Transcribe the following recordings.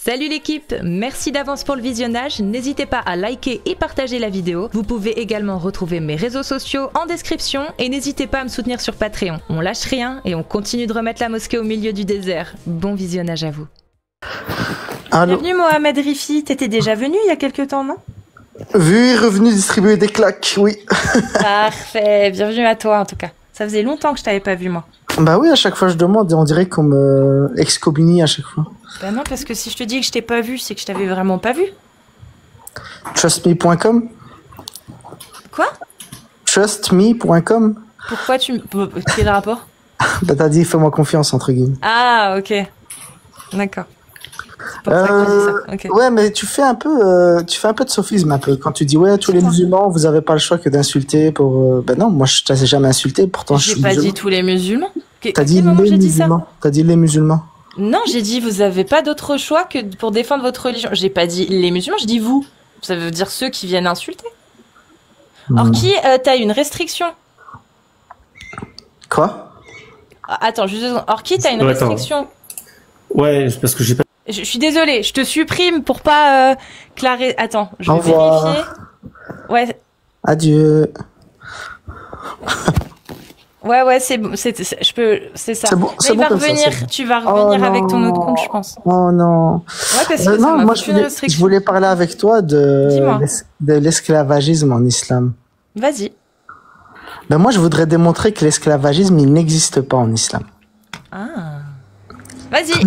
Salut l'équipe, merci d'avance pour le visionnage, n'hésitez pas à liker et partager la vidéo. Vous pouvez également retrouver mes réseaux sociaux en description et n'hésitez pas à me soutenir sur Patreon. On lâche rien et on continue de remettre la mosquée au milieu du désert. Bon visionnage à vous. Allô. Bienvenue Mohamed Rifi, t'étais déjà venu il y a quelques temps, non? Vu et revenu distribuer des claques, oui. Parfait, bienvenue à toi en tout cas. Ça faisait longtemps que je t'avais pas vu moi. Bah oui, à chaque fois je demande et on dirait qu'on me excommunie à chaque fois. Bah non, parce que si je te dis que je t'ai pas vu, c'est que je t'avais vraiment pas vu. Trustme.com. Quoi? Trustme.com. Pourquoi tu... Quel rapport? Bah t'as dit fais-moi confiance entre guillemets. Ah, ok. D'accord. C'est pour ça que tu dis ça. Okay. Ouais, mais tu fais un peu de sophisme un peu quand tu dis ouais tous les musulmans vous avez pas le choix que d'insulter pour. Ben non, moi je t'ai jamais insulté pourtant je suis pas musulman. Dit tous les musulmans. T'as dit les musulmans. T'as dit les musulmans. Non, j'ai dit vous avez pas d'autre choix que pour défendre votre religion. J'ai pas dit les musulmans, je dis vous. Ça veut dire ceux qui viennent insulter. Orki, t'as une restriction. Quoi? Attends, juste 2 secondes. Orki, t'as une restriction. Ouais, parce que j'ai pas. Je suis désolée, je te supprime pour pas clarer. Attends, je vais vérifier. Ouais. Adieu. Ouais, c'est bon, je peux, c'est ça. C'est bon, mais il va revenir, tu vas revenir avec ton autre compte, je pense. Oh non. Ouais, parce que non, moi je voulais parler avec toi de l'esclavagisme en islam. Vas-y. Ben moi je voudrais démontrer que l'esclavagisme il n'existe pas en islam. Ah. Vas-y.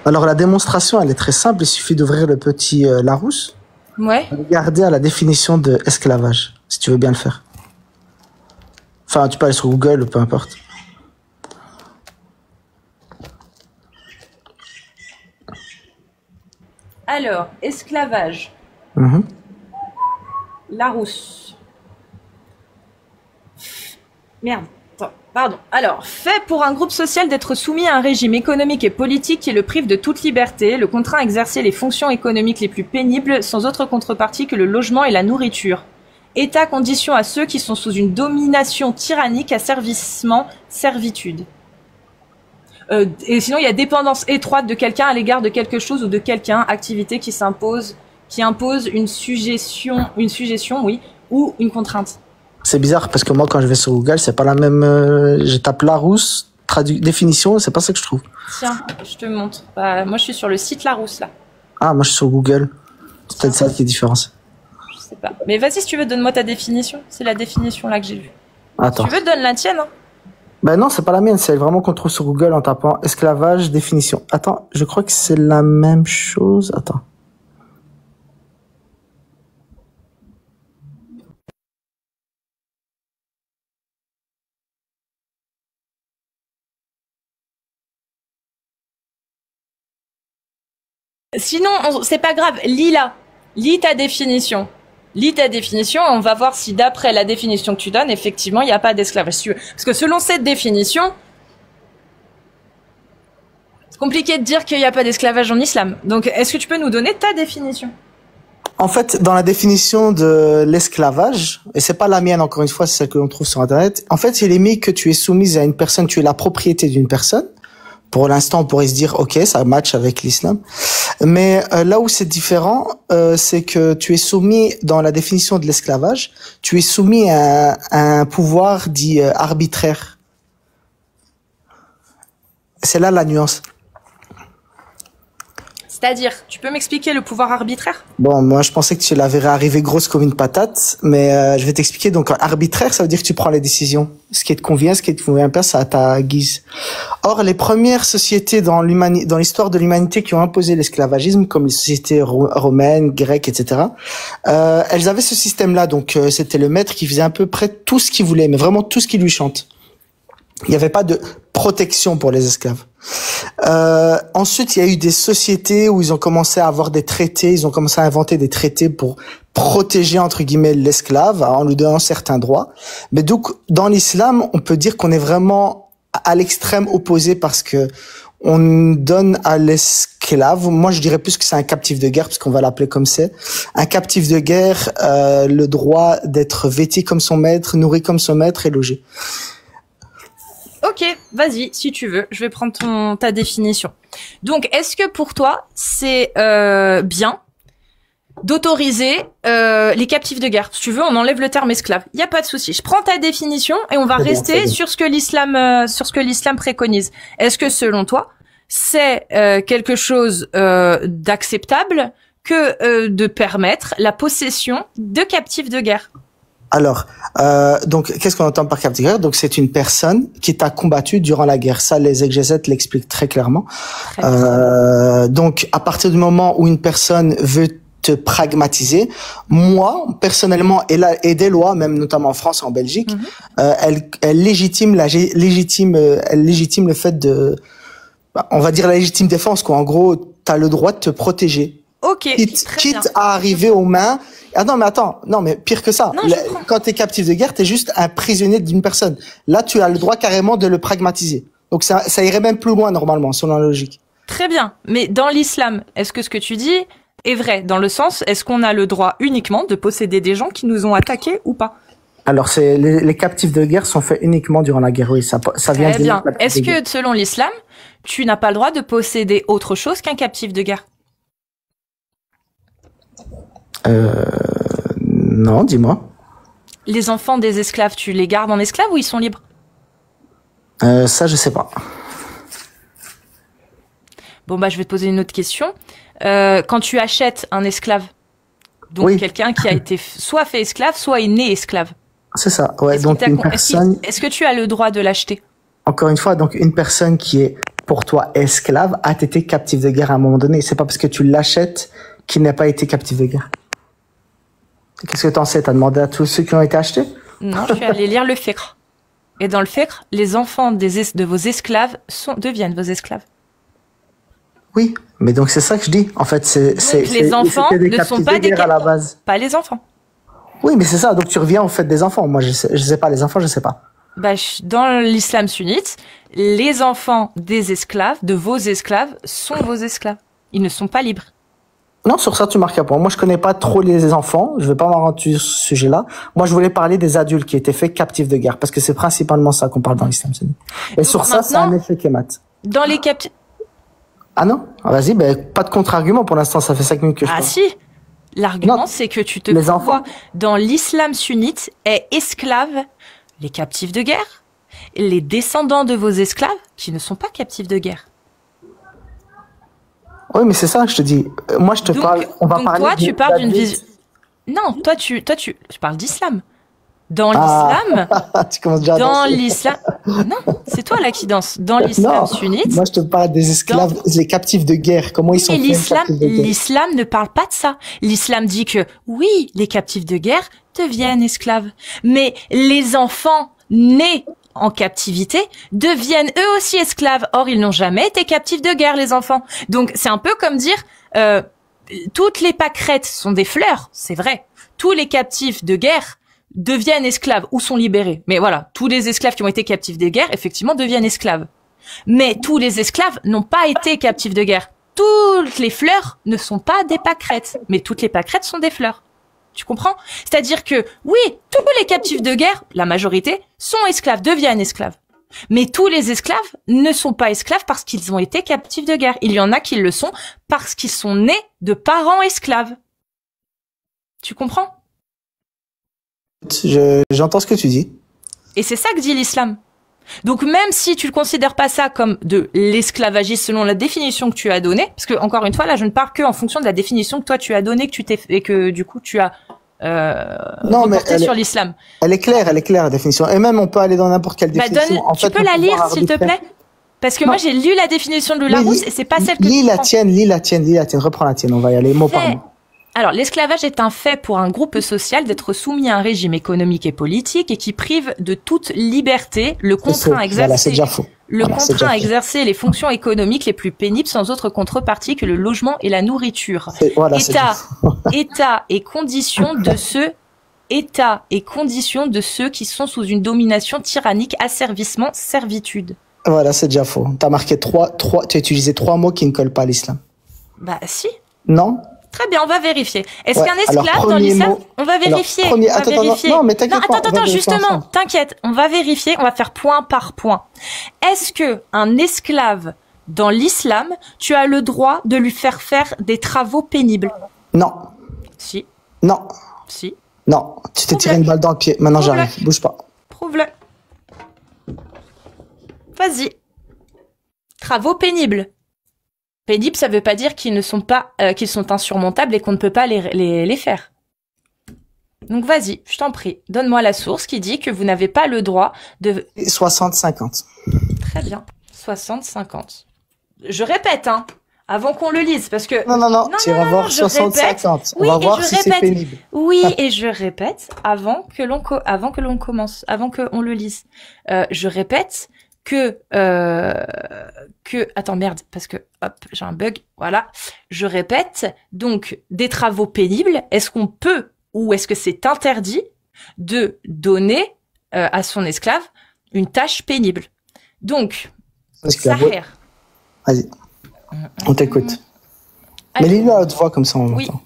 Alors la démonstration elle est très simple, il suffit d'ouvrir le petit Larousse. Ouais. Regarder à la définition de esclavage, si tu veux bien le faire. Enfin, tu peux aller sur Google ou peu importe. Alors, esclavage. Larousse. Merde. Attends, pardon. Alors, fait pour un groupe social d'être soumis à un régime économique et politique qui le prive de toute liberté, le contraint à exercer les fonctions économiques les plus pénibles sans autre contrepartie que le logement et la nourriture. État condition à ceux qui sont sous une domination tyrannique, asservissement, servitude. Et sinon, il y a dépendance étroite de quelqu'un à l'égard de quelque chose ou de quelqu'un, activité qui s'impose, qui impose une suggestion, oui, ou une contrainte. C'est bizarre parce que moi, quand je vais sur Google, c'est pas la même. Je tape Larousse, définition, c'est pas ça que je trouve. Tiens, je te montre. Bah, moi, je suis sur le site Larousse là. Ah, moi, je suis sur Google. C'est peut-être ça qui est différence. Pas. Mais vas-y, si tu veux, donne-moi ta définition. C'est la définition là que j'ai vue. Attends. Si tu veux, donne la tienne. Hein. Ben non, c'est pas la mienne. C'est vraiment qu'on trouve sur Google en tapant esclavage, définition. Attends, je crois que c'est la même chose. Attends. Sinon, c'est pas grave. Lis là. Lis ta définition. Lis ta définition, on va voir si d'après la définition que tu donnes, effectivement, il n'y a pas d'esclavage. Parce que selon cette définition, c'est compliqué de dire qu'il n'y a pas d'esclavage en islam. Donc, est-ce que tu peux nous donner ta définition? En fait, dans la définition de l'esclavage, et c'est pas la mienne encore une fois, c'est celle que l'on trouve sur Internet, en fait, il est mis que tu es soumise à une personne, tu es la propriété d'une personne. Pour l'instant, on pourrait se dire, ok, ça match avec l'islam. Mais là où c'est différent, c'est que tu es soumis, dans la définition de l'esclavage, tu es soumis à un pouvoir dit arbitraire. C'est là la nuance. C'est-à-dire, tu peux m'expliquer le pouvoir arbitraire? Bon, moi je pensais que tu la verrais arriver grosse comme une patate, mais je vais t'expliquer. Donc arbitraire, ça veut dire que tu prends les décisions. Ce qui te convient, ce qui te convient pas, c'est à ta guise. Or, les premières sociétés dans l'histoire de l'humanité qui ont imposé l'esclavagisme, comme les sociétés romaines, grecques, etc., elles avaient ce système-là. Donc c'était le maître qui faisait à peu près tout ce qu'il voulait, mais vraiment tout ce qui lui chante. Il n'y avait pas de protection pour les esclaves. Ensuite, il y a eu des sociétés où ils ont commencé à avoir des traités, ils ont commencé à inventer des traités pour protéger, entre guillemets, l'esclave en lui donnant certains droits. Mais donc, dans l'islam, on peut dire qu'on est vraiment à l'extrême opposé parce que on donne à l'esclave, moi je dirais plus que c'est un captif de guerre parce qu'on va l'appeler comme c'est, un captif de guerre, le droit d'être vêtu comme son maître, nourri comme son maître et logé. Ok, vas-y, si tu veux, je vais prendre ta définition. Donc, est-ce que pour toi, c'est bien d'autoriser les captifs de guerre? Si tu veux, on enlève le terme esclave. Il y a pas de souci. Je prends ta définition et on va rester sur ce que l'islam préconise. Est-ce que selon toi, c'est quelque chose d'acceptable que de permettre la possession de captifs de guerre? Alors, donc, qu'est-ce qu'on entend par captif de guerre? Donc, c'est une personne qui t'a combattu durant la guerre. Ça, les exégètes l'expliquent très clairement. Donc, à partir du moment où une personne veut te pragmatiser, moi, personnellement, et des lois, même notamment en France et en Belgique, elle légitime le fait de, on va dire la légitime défense, quoi. En gros, t'as le droit de te protéger. Ok. Quitte à arriver aux mains. Ah non, mais attends. Non, mais pire que ça. Quand t'es captif de guerre, t'es juste un prisonnier d'une personne. Là, tu as le droit carrément de le pragmatiser. Donc ça irait même plus loin, normalement, selon la logique. Très bien. Mais dans l'islam, est-ce que ce que tu dis est vrai? Dans le sens, est-ce qu'on a le droit uniquement de posséder des gens qui nous ont attaqués ou pas? Alors, les captifs de guerre sont faits uniquement durant la guerre. Oui, ça vient. Très bien. Est-ce que, selon l'islam, tu n'as pas le droit de posséder autre chose qu'un captif de guerre? Non, dis-moi. Les enfants des esclaves, tu les gardes en esclaves ou ils sont libres? Ça, je sais pas. Bon, bah, je vais te poser une autre question. Quand tu achètes un esclave, donc quelqu'un qui a été soit fait esclave, soit est né esclave. C'est ça, ouais. Donc une personne. Est-ce que tu as le droit de l'acheter? Encore une fois, donc une personne qui est pour toi esclave a été captif de guerre à un moment donné. C'est pas parce que tu l'achètes qu'il n'a pas été captif de guerre. Qu'est-ce que t'en sais? T'as demandé à tous ceux qui ont été achetés? Non, je suis allée lire le fiqh. Et dans le fiqh, les enfants de vos esclaves deviennent vos esclaves. Oui, mais donc c'est ça que je dis. En fait, les enfants ne sont pas des à la base. Pas les enfants. Oui, mais c'est ça. Donc tu reviens au fait des enfants. Moi, je sais pas les enfants, je sais pas. Bah, dans l'islam sunnite, les enfants des esclaves, de vos esclaves, sont vos esclaves. Ils ne sont pas libres. Non, sur ça, tu marques un point. Moi, je connais pas trop les enfants. Je vais pas m'aventurer sur ce sujet-là. Moi, je voulais parler des adultes qui étaient faits captifs de guerre, parce que c'est principalement ça qu'on parle dans l'islam sunnite. Et donc, sur ça, c'est un effet kémat. Dans les captifs. Ah non? Ah, vas-y, pas de contre-argument pour l'instant, ça fait 5 minutes que je parle. Ah si! L'argument, c'est que tu te vois dans l'islam sunnite est esclave les captifs de guerre, les descendants de vos esclaves qui ne sont pas captifs de guerre. Oui, mais c'est ça, je te dis. Moi, je te parle. On va parler. Toi, tu parles d'une vision. Non, toi, tu parles d'islam. Dans l'islam. Tu commences déjà à dans danser. l'islam. Non, c'est toi là qui danse. Dans l'islam sunnite. Moi, je te parle des esclaves, les captifs de guerre. Comment ils sont faits? L'islam ne parle pas de ça. L'islam dit que oui, les captifs de guerre deviennent esclaves, mais les enfants nés en captivité deviennent eux aussi esclaves. Or, ils n'ont jamais été captifs de guerre, les enfants. Donc, c'est un peu comme dire toutes les pâquerettes sont des fleurs, c'est vrai. Tous les captifs de guerre deviennent esclaves ou sont libérés. Mais voilà, tous les esclaves qui ont été captifs de guerre, effectivement, deviennent esclaves. Mais tous les esclaves n'ont pas été captifs de guerre. Toutes les fleurs ne sont pas des pâquerettes, mais toutes les pâquerettes sont des fleurs. Tu comprends? C'est-à-dire que, oui, tous les captifs de guerre, la majorité, sont esclaves, deviennent esclaves. Mais tous les esclaves ne sont pas esclaves parce qu'ils ont été captifs de guerre. Il y en a qui le sont parce qu'ils sont nés de parents esclaves. Tu comprends? J'entends ce que tu dis. Et c'est ça que dit l'islam. Donc même si tu ne considères pas ça comme de l'esclavagisme selon la définition que tu as donnée, parce que encore une fois là je ne parle que en fonction de la définition que toi tu as donnée, que tu t'es et que du coup tu as reporté sur l'islam. Elle est claire la définition. Et même on peut aller dans n'importe quelle définition. Tu peux la lire s'il te plaît? Parce que moi j'ai lu la définition de Larousse et c'est pas celle que lis la tienne, reprends la tienne, on va y aller mot par mot. Alors, l'esclavage est un fait pour un groupe social d'être soumis à un régime économique et politique et qui prive de toute liberté, le contraint à exercer les fonctions économiques les plus pénibles sans autre contrepartie que le logement et la nourriture. État et conditions de ceux qui sont sous une domination tyrannique, asservissement, servitude. Voilà, c'est déjà faux. T'as marqué tu as utilisé 3 mots qui ne collent pas à l'islam. Bah, si. Non. Très bien, on va vérifier. Est-ce Ouais, qu'un alors, esclave dans premier l'islam, mot- on va vérifier. Alors, on va attends, vérifier. non, mais t'inquiète pas, on va attends, vérifier justement, ensemble. t'inquiète, on va vérifier, on va faire point par point. Est-ce que un esclave dans l'islam, tu as le droit de lui faire des travaux pénibles? Non, Si, non, si. non. Tu t'es Prouve-le. tiré une balle dans le pied. Maintenant, Prouve-le. j'arrive. Bouge pas. Prouve-le. Vas-y. Travaux pénibles. Pénibles, ça veut pas dire qu'ils ne sont pas, qu'ils sont insurmontables et qu'on ne peut pas les faire. Donc vas-y, je t'en prie, donne-moi la source qui dit que vous n'avez pas le droit de... 60-50. Très bien, 60-50. Je répète, hein, avant qu'on le lise, parce que... Non, tu vas voir je répète. 60-50. Oui, On va et voir je si c'est répète. pénible. Oui, et je répète, avant que l'on commence, avant qu'on le lise. Je répète que... Attends, merde, parce que... Hop, j'ai un bug, voilà. Je répète, donc, des travaux pénibles, est-ce qu'on peut, ou est-ce que c'est interdit de donner à son esclave une tâche pénible? Donc, Saher. Vas-y, on t'écoute. Mais Allez. lis-le à haute voix, comme ça on Oui. l'entend.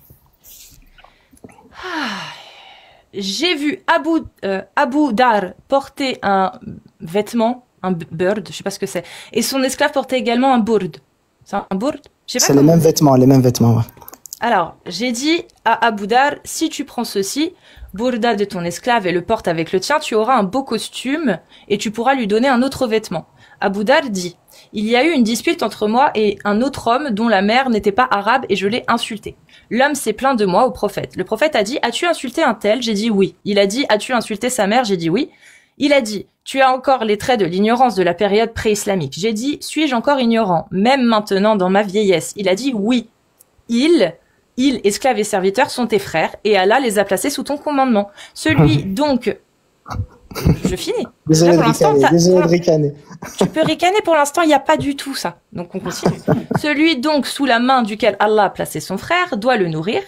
J'ai vu Abu Dar porter un vêtement, un bird, je sais pas ce que c'est, et son esclave portait également un bourd. C'est un bourd? Je sais pas C'est les comment. mêmes vêtements, ouais. Alors, j'ai dit à Abu Dar, si tu prends ceci, bourda de ton esclave et le porte avec le tien, tu auras un beau costume et tu pourras lui donner un autre vêtement. Abu Dar dit, il y a eu une dispute entre moi et un autre homme dont la mère n'était pas arabe et je l'ai insulté. L'homme s'est plaint de moi au prophète. Le prophète a dit, as-tu insulté un tel? J'ai dit oui. Il a dit, as-tu insulté sa mère? J'ai dit oui. Il a dit, tu as encore les traits de l'ignorance de la période pré-islamique. J'ai dit, suis-je encore ignorant, même maintenant dans ma vieillesse? Il a dit oui. Ils, esclaves et serviteurs, sont tes frères, et Allah les a placés sous ton commandement. Celui donc... Je finis. Désolé Là, de pour l'instant, ricaner. tu peux ricaner, pour l'instant, il n'y a pas du tout ça. Donc on continue. Celui donc sous la main duquel Allah a placé son frère doit le nourrir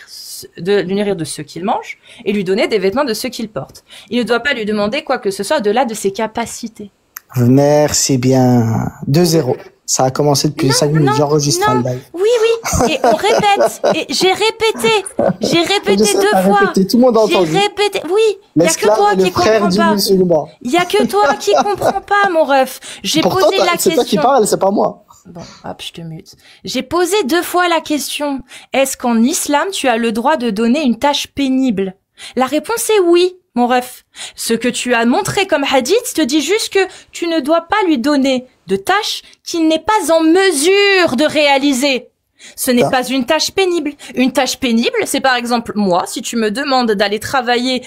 de ce qu'il mange et lui donner des vêtements de ce qu'il porte. Il ne doit pas lui demander quoi que ce soit au-delà de ses capacités. Merci bien. 2-0. Ça a commencé depuis 5 minutes. J'enregistre le live. Oui. Et on répète. Et j'ai répété deux fois. Répété, tout le monde a entendu. J'ai répété. Oui. Il y a que toi qui comprends pas. Il y a que toi qui comprends pas, mon ref. J'ai posé la question. C'est toi qui parles, c'est pas moi. Bon, hop, je te mute. J'ai posé 2 fois la question. Est-ce qu'en islam, tu as le droit de donner une tâche pénible? La réponse est oui, mon ref. Ce que tu as montré comme hadith te dit juste que tu ne dois pas lui donner de tâche qu'il n'est pas en mesure de réaliser. Ce n'est pas une tâche pénible. Une tâche pénible, c'est par exemple moi, si tu me demandes d'aller travailler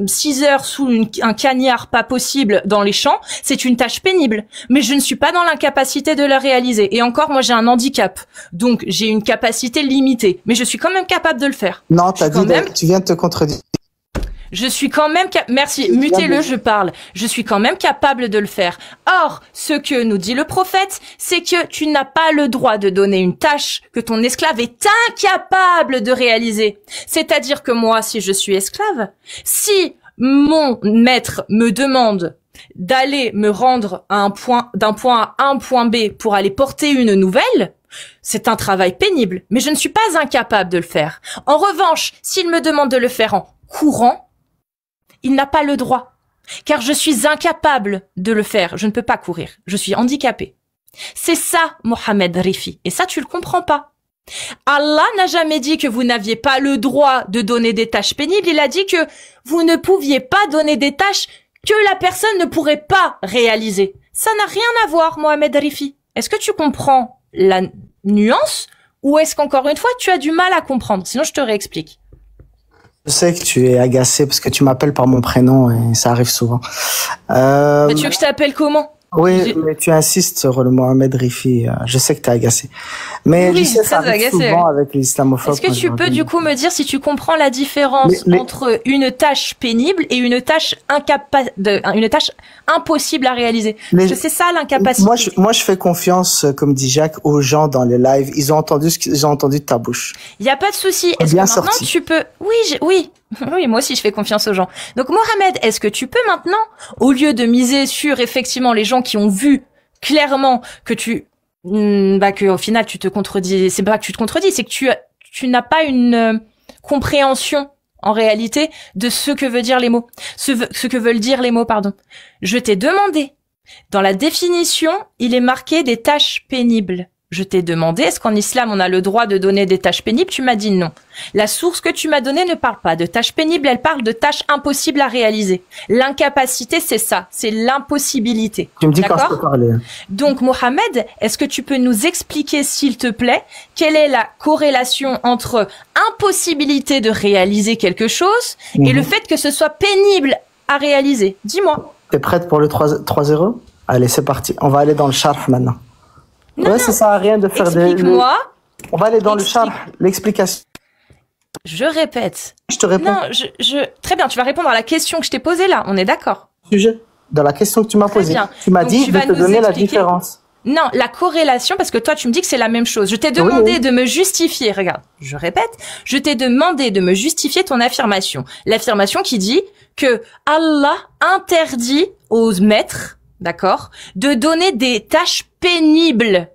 6 heures sous un cagnard pas possible dans les champs, c'est une tâche pénible. Mais je ne suis pas dans l'incapacité de la réaliser. Et encore, moi j'ai un handicap. Donc j'ai une capacité limitée. Mais je suis quand même capable de le faire. Non, t'as dit, tu viens de te contredire. Je suis quand même merci, mutez-le, je parle. Je suis quand même capable de le faire. Or, ce que nous dit le prophète, c'est que tu n'as pas le droit de donner une tâche que ton esclave est incapable de réaliser. C'est-à-dire que moi, si je suis esclave, si mon maître me demande d'aller me rendre d'un point A à un point B pour aller porter une nouvelle, c'est un travail pénible, mais je ne suis pas incapable de le faire. En revanche, s'il me demande de le faire en courant, il n'a pas le droit, car je suis incapable de le faire. Je ne peux pas courir. Je suis handicapé. C'est ça, Mohamed Rifi. Et ça, tu le comprends pas. Allah n'a jamais dit que vous n'aviez pas le droit de donner des tâches pénibles. Il a dit que vous ne pouviez pas donner des tâches que la personne ne pourrait pas réaliser. Ça n'a rien à voir, Mohamed Rifi. Est-ce que tu comprends la nuance ou est-ce qu'encore une fois, tu as du mal à comprendre? Sinon, je te réexplique. Je sais que tu es agacé parce que tu m'appelles par mon prénom et ça arrive souvent. Mais tu veux que je t'appelle comment? Oui, mais tu insistes sur le Mohamed Rifi. Je sais que t'es agacé. Mais oui, tu sais, ça arrive souvent avec les islamophobes. Est-ce que tu peux du coup me dire si tu comprends la différence entre une tâche pénible et une tâche une tâche impossible à réaliser? Parce que c'est ça l'incapacité. Moi, je fais confiance, comme dit Jacques, aux gens dans les lives. Ils ont entendu ce qu'ils ont entendu de ta bouche. Il y a pas de souci. Est-ce que maintenant tu peux? Oui. Oui, moi aussi je fais confiance aux gens. Donc Mohamed, est-ce que tu peux maintenant, au lieu de miser sur effectivement les gens qui ont vu clairement que que au final tu te contredis, c'est pas que tu te contredis, c'est que tu n'as pas une compréhension en réalité de ce que veut dire les mots, ce que veulent dire les mots, pardon. Je t'ai demandé, dans la définition, il est marqué des tâches pénibles. Je t'ai demandé, est-ce qu'en islam on a le droit de donner des tâches pénibles? Tu m'as dit non. La source que tu m'as donnée ne parle pas de tâches pénibles, elle parle de tâches impossibles à réaliser. L'incapacité, c'est ça, c'est l'impossibilité. Tu me dis quand je peux parler. Donc Mohamed, est-ce que tu peux nous expliquer, s'il te plaît, quelle est la corrélation entre impossibilité de réaliser quelque chose et le fait que ce soit pénible à réaliser? Dis-moi. T'es prête pour le 3-0? Allez, c'est parti. On va aller dans le charh maintenant. Non, ouais, ça sert à rien de faire explique-moi. On va aller dans le charh, l'explication. Je répète. Je te réponds. Non, très bien, tu vas répondre à la question que je t'ai posée là, on est d'accord. Sujet. Dans la question que tu m'as posée. Bien. Tu m'as Donc, dit de te donner la différence. Non, la corrélation, parce que toi, tu me dis que c'est la même chose. Je t'ai demandé de me justifier, regarde, je répète, je t'ai demandé de me justifier ton affirmation. L'affirmation qui dit que Allah interdit aux maîtres, d'accord, de donner des tâches pénibles,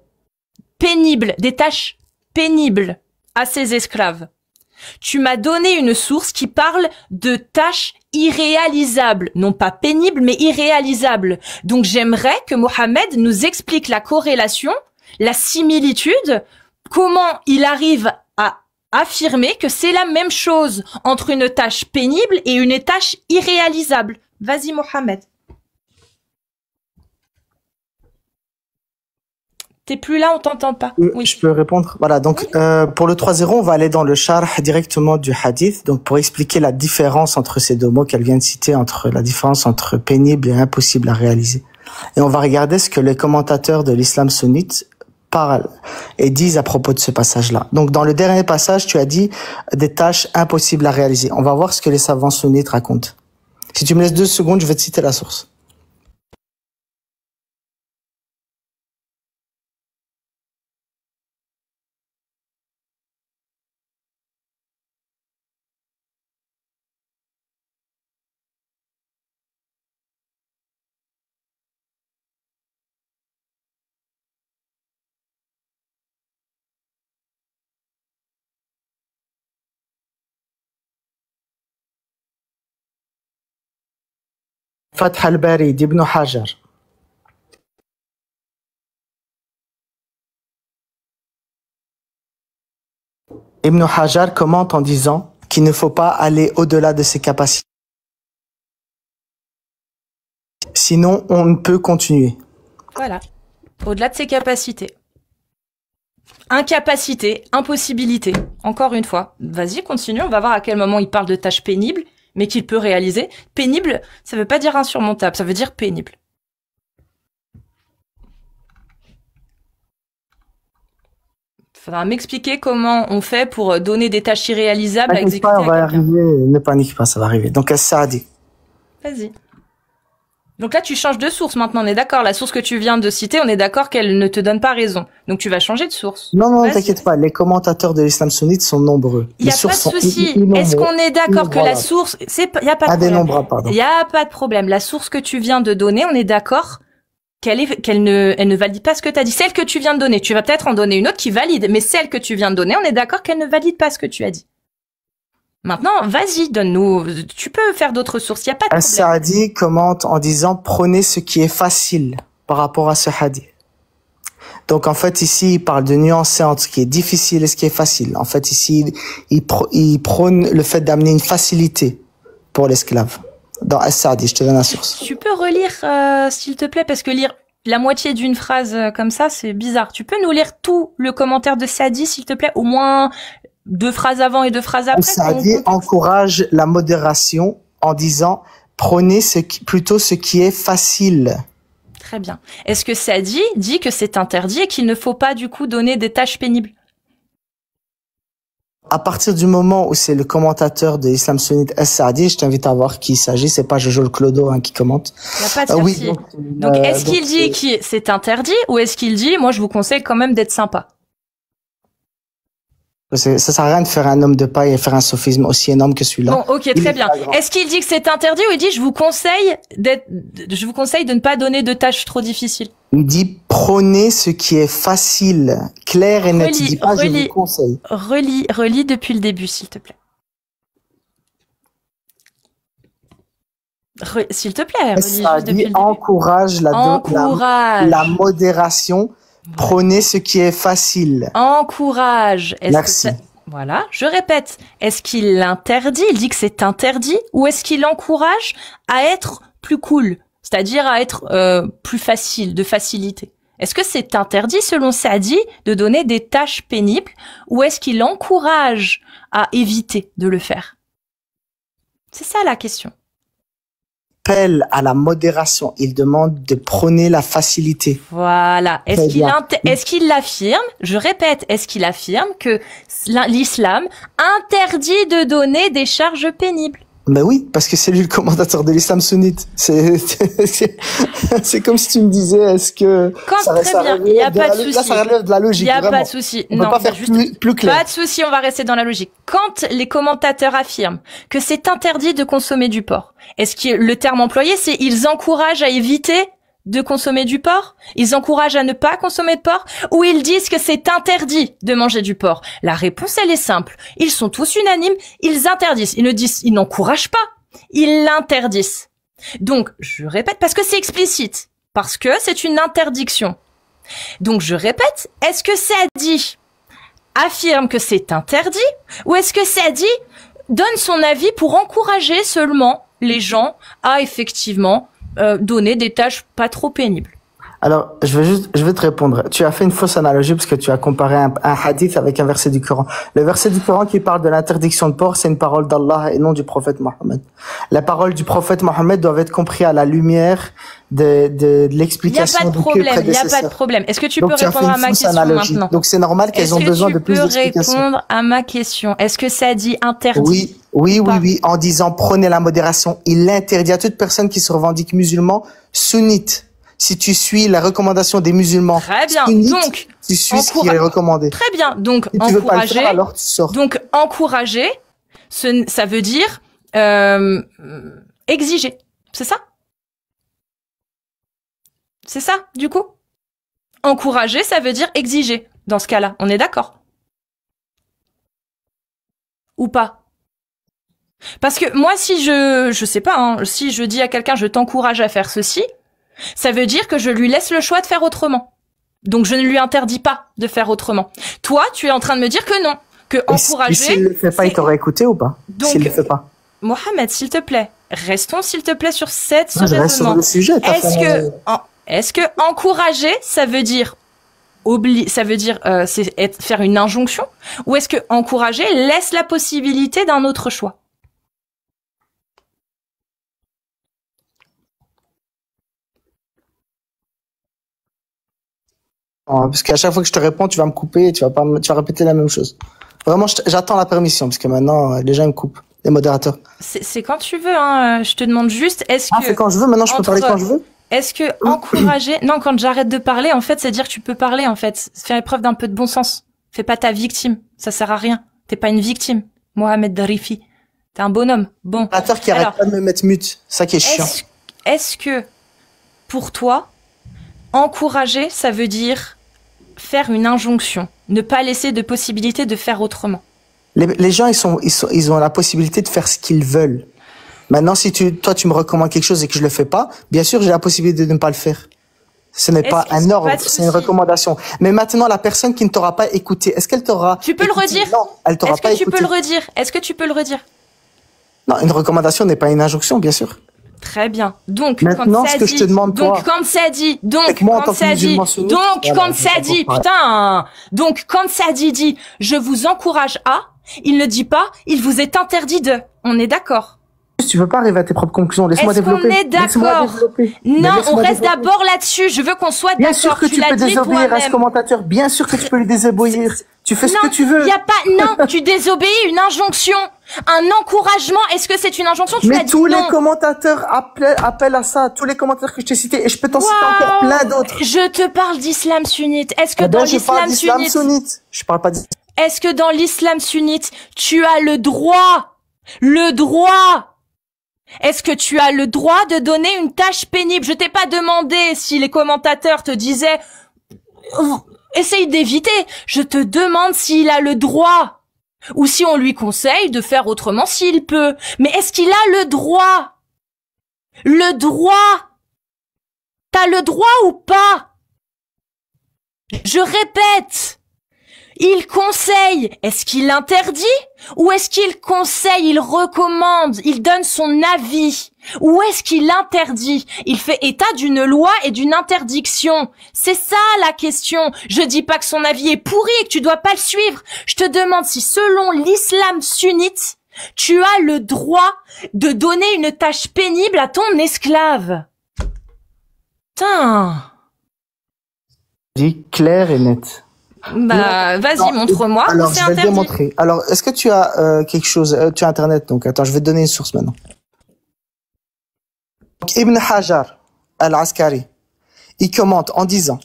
des tâches pénibles à ses esclaves. Tu m'as donné une source qui parle de tâches irréalisables, non pas pénibles, mais irréalisables. Donc j'aimerais que Mohamed nous explique la corrélation, la similitude, comment il arrive à affirmer que c'est la même chose entre une tâche pénible et une tâche irréalisable. Vas-y Mohamed. T'es plus là, on t'entend pas. Oui, je peux répondre. Voilà, donc pour le 3-0, on va aller dans le charh directement du hadith. Donc pour expliquer la différence entre ces deux mots qu'elle vient de citer, entre la différence entre pénible et impossible à réaliser. Et on va regarder ce que les commentateurs de l'islam sunnite parlent et disent à propos de ce passage-là. Donc dans le dernier passage, tu as dit des tâches impossibles à réaliser. On va voir ce que les savants sunnites racontent. Si tu me laisses 2 secondes, je vais te citer la source. Fath al-Bari d'Ibn Hajar. Ibn Hajar commente en disant qu'il ne faut pas aller au-delà de ses capacités. Sinon, on ne peut continuer. Voilà. Au-delà de ses capacités. Incapacité, impossibilité. Encore une fois. Vas-y, continue. On va voir à quel moment il parle de tâches pénibles, mais qu'il peut réaliser. Pénible, ça veut pas dire insurmontable, ça veut dire pénible. Faudra m'expliquer comment on fait pour donner des tâches irréalisables à exécuter. On va arriver, ne panique pas, ça va arriver. Donc, As-Saadi. Vas-y. Donc là, tu changes de source maintenant, on est d'accord. La source que tu viens de citer, on est d'accord qu'elle ne te donne pas raison. Donc tu vas changer de source. Non, t'inquiète pas. Les commentateurs de l'islam sunnite sont nombreux. Il n'y a pas de souci. Est-ce qu'on est d'accord que la source, il n'y a pas de problème. Il n'y a pas de problème. La source que tu viens de donner, on est d'accord qu'elle ne valide pas ce que tu as dit. Celle que tu viens de donner, tu vas peut-être en donner une autre qui valide, mais celle que tu viens de donner, on est d'accord qu'elle ne valide pas ce que tu as dit. Maintenant, vas-y, donne-nous. Tu peux faire d'autres sources, il n'y a pas de problème. As-Saadi commente en disant « Prenez ce qui est facile par rapport à ce hadith ». Donc, en fait, ici, il parle de nuancer entre ce qui est difficile et ce qui est facile. En fait, ici, il prône le fait d'amener une facilité pour l'esclave. Dans As-Saadi, je te donne la source. Tu peux relire, s'il te plaît, parce que lire la moitié d'une phrase comme ça, c'est bizarre. Tu peux nous lire tout le commentaire de Saadi, s'il te plaît, au moins 2 phrases avant et 2 phrases après. Saadi encourage la modération en disant prenez plutôt ce qui est facile. Très bien. Est-ce que Saadi dit que c'est interdit et qu'il ne faut pas du coup donner des tâches pénibles? À partir du moment où c'est le commentateur de l'islam sunnite As-Saadi, je t'invite à voir qui il s'agit. C'est pas Jojo le Clodo qui commente. Il n'y a pas de souci. Oui, donc est-ce qu'il dit que c'est interdit ou est-ce qu'il dit moi je vous conseille quand même d'être sympa? Ça sert à rien de faire un homme de paille et faire un sophisme aussi énorme que celui-là. Bon, ok, très bien. Est-ce qu'il dit que c'est interdit ou il dit je vous conseille de ne pas donner de tâches trop difficiles? Il dit prenez ce qui est facile, clair et net. Il dit pas je vous conseille. Relis depuis le début, s'il te plaît. S'il te plaît. Ça dit encourage la modération. Prenez ce qui est facile. Encourage. Merci. Voilà, je répète. Est-ce qu'il l'interdit? Il dit que c'est interdit. Ou est-ce qu'il encourage à être plus cool? C'est-à-dire à être plus facile, de facilité. Est-ce que c'est interdit, selon Saadi, de donner des tâches pénibles? Ou est-ce qu'il encourage à éviter de le faire? C'est ça la question. Appelle à la modération. Il demande de prôner la facilité. Voilà. Est-ce qu'il affirme, je répète, est-ce qu'il affirme que l'islam interdit de donner des charges pénibles? Ben oui, parce que c'est lui le commentateur de l'islam sunnite. C'est comme si tu me disais, est-ce que... Très bien, il n'y a pas de souci. Là, ça relève de la logique, il n'y a vraiment. pas de souci. On ne peut pas faire plus clair. Pas de souci, on va rester dans la logique. Quand les commentateurs affirment que c'est interdit de consommer du porc, est-ce que le terme employé, c'est ils encouragent à éviter de consommer du porc? Ils encouragent à ne pas consommer de porc? Ou ils disent que c'est interdit de manger du porc? La réponse, elle est simple. Ils sont tous unanimes, ils interdisent. Ils n'encouragent pas. Ils l'interdisent. Donc, je répète, parce que c'est explicite. Parce que c'est une interdiction. Donc, je répète, est-ce que Saadi affirme que c'est interdit? Ou est-ce que Saadi donne son avis pour encourager seulement les gens à effectivement donner des tâches pas trop pénibles? Alors, je vais te répondre. Tu as fait une fausse analogie parce que tu as comparé un hadith avec un verset du Coran. Le verset du Coran qui parle de l'interdiction de porc, c'est une parole d'Allah et non du prophète Mohammed. La parole du prophète Mohammed doit être comprise à la lumière de l'explication du prédécesseur. Il n'y a pas de problème. Est-ce que tu peux répondre à ma question maintenant? Donc c'est normal qu'elles ont besoin de plus d'explications. Est-ce que tu peux répondre à ma question? Est-ce que ça dit interdit? Oui. En disant prenez la modération, il l'interdit à toute personne qui se revendique musulman, sunnite. Si tu suis la recommandation des musulmans, très bien. sunnites, Donc, tu suis ce qui est recommandé. Très bien. Donc, si tu veux pas le faire, alors tu sors. Donc, encourager, ça veut dire exiger. C'est ça? C'est ça, du coup? Encourager, ça veut dire exiger. Dans ce cas-là, on est d'accord? Ou pas? Parce que moi, si je sais pas, hein, si je dis à quelqu'un, je t'encourage à faire ceci, ça veut dire que je lui laisse le choix de faire autrement. Donc je ne lui interdis pas de faire autrement. Toi, tu es en train de me dire que non, que encourager. S'il le fait pas, il t'aurait écouté ou pas? S'il le fait pas. Mohamed, s'il te plaît, restons s'il te plaît sur ce raisonnement. Reste sur le sujet. Est-ce que encourager, ça veut dire faire une injonction, ou est-ce que encourager laisse la possibilité d'un autre choix? Parce qu'à chaque fois que je te réponds, tu vas me couper et tu vas répéter la même chose. Vraiment, j'attends la permission, parce que maintenant, les gens me coupent, les modérateurs. C'est quand tu veux, hein. Je te demande juste, est-ce que... c'est quand je veux, maintenant je peux parler quand je veux? Est-ce que encourager... Non, quand j'arrête de parler, en fait, c'est dire que tu peux parler, en fait. Faire preuve d'un peu de bon sens. Fais pas ta victime. Ça sert à rien. T'es pas une victime. Mohamed Darifi. T'es un bonhomme. Bon. Modérateur qui arrête pas de me mettre mute. Ça qui est chiant. Est-ce que, pour toi, encourager, ça veut dire faire une injonction, ne pas laisser de possibilité de faire autrement? Les gens, ils ont la possibilité de faire ce qu'ils veulent. Maintenant, si toi, tu me recommandes quelque chose et que je le fais pas, bien sûr, j'ai la possibilité de ne pas le faire. Ce n'est pas un ordre, c'est une recommandation. Mais maintenant, la personne qui ne t'aura pas écouté, est-ce qu'elle t'aura... Tu peux le redire? Non, elle t'aura pas écouté. Est-ce que tu peux le redire? Est-ce que tu peux le redire? Non, une recommandation n'est pas une injonction, bien sûr. Très bien. Donc, maintenant, ce que je te demande, donc, quand ça dit, quand Saadi dit, je vous encourage à, il ne dit pas, il vous est interdit de. On est d'accord? Tu veux pas arriver à tes propres conclusions. Laisse-moi développer. Est-ce qu'on est d'accord? Non, on reste d'abord là-dessus. Je veux qu'on soit d'accord. Bien sûr que tu peux désobéir à ce commentateur. Bien sûr que tu peux lui désobéir. Tu fais ce que tu veux. Non, tu désobéis une injonction. Un encouragement. Est-ce que c'est une injonction? Mais tous les commentateurs appellent à ça. Tous les commentateurs que je t'ai cités. Et je peux t'en citer encore plein d'autres. Je te parle d'islam sunnite. Est-ce que dans l'islam sunnite, je parle pas d'islam. est-ce que dans l'islam sunnite, tu as le droit, est-ce que tu as le droit de donner une tâche pénible? Je t'ai pas demandé si les commentateurs te disaient essaye d'éviter. Je te demande s'il a le droit ou si on lui conseille de faire autrement s'il peut. Mais est-ce qu'il a le droit? Le droit. T'as le droit ou pas? Je répète. Il conseille. Est-ce qu'il interdit? Ou est-ce qu'il conseille, il recommande, il donne son avis? Ou est-ce qu'il interdit? Il fait état d'une loi et d'une interdiction. C'est ça la question. Je dis pas que son avis est pourri et que tu dois pas le suivre. Je te demande si selon l'islam sunnite, tu as le droit de donner une tâche pénible à ton esclave. Putain. Dit clair et net. Bah, vas-y, montre-moi. Alors, C'est je vais te interdit. démontrer. Alors, est-ce que tu as quelque chose, tu as Internet, donc attends, je vais te donner une source maintenant. Donc, Ibn Hajar al-Askari, il commente en disant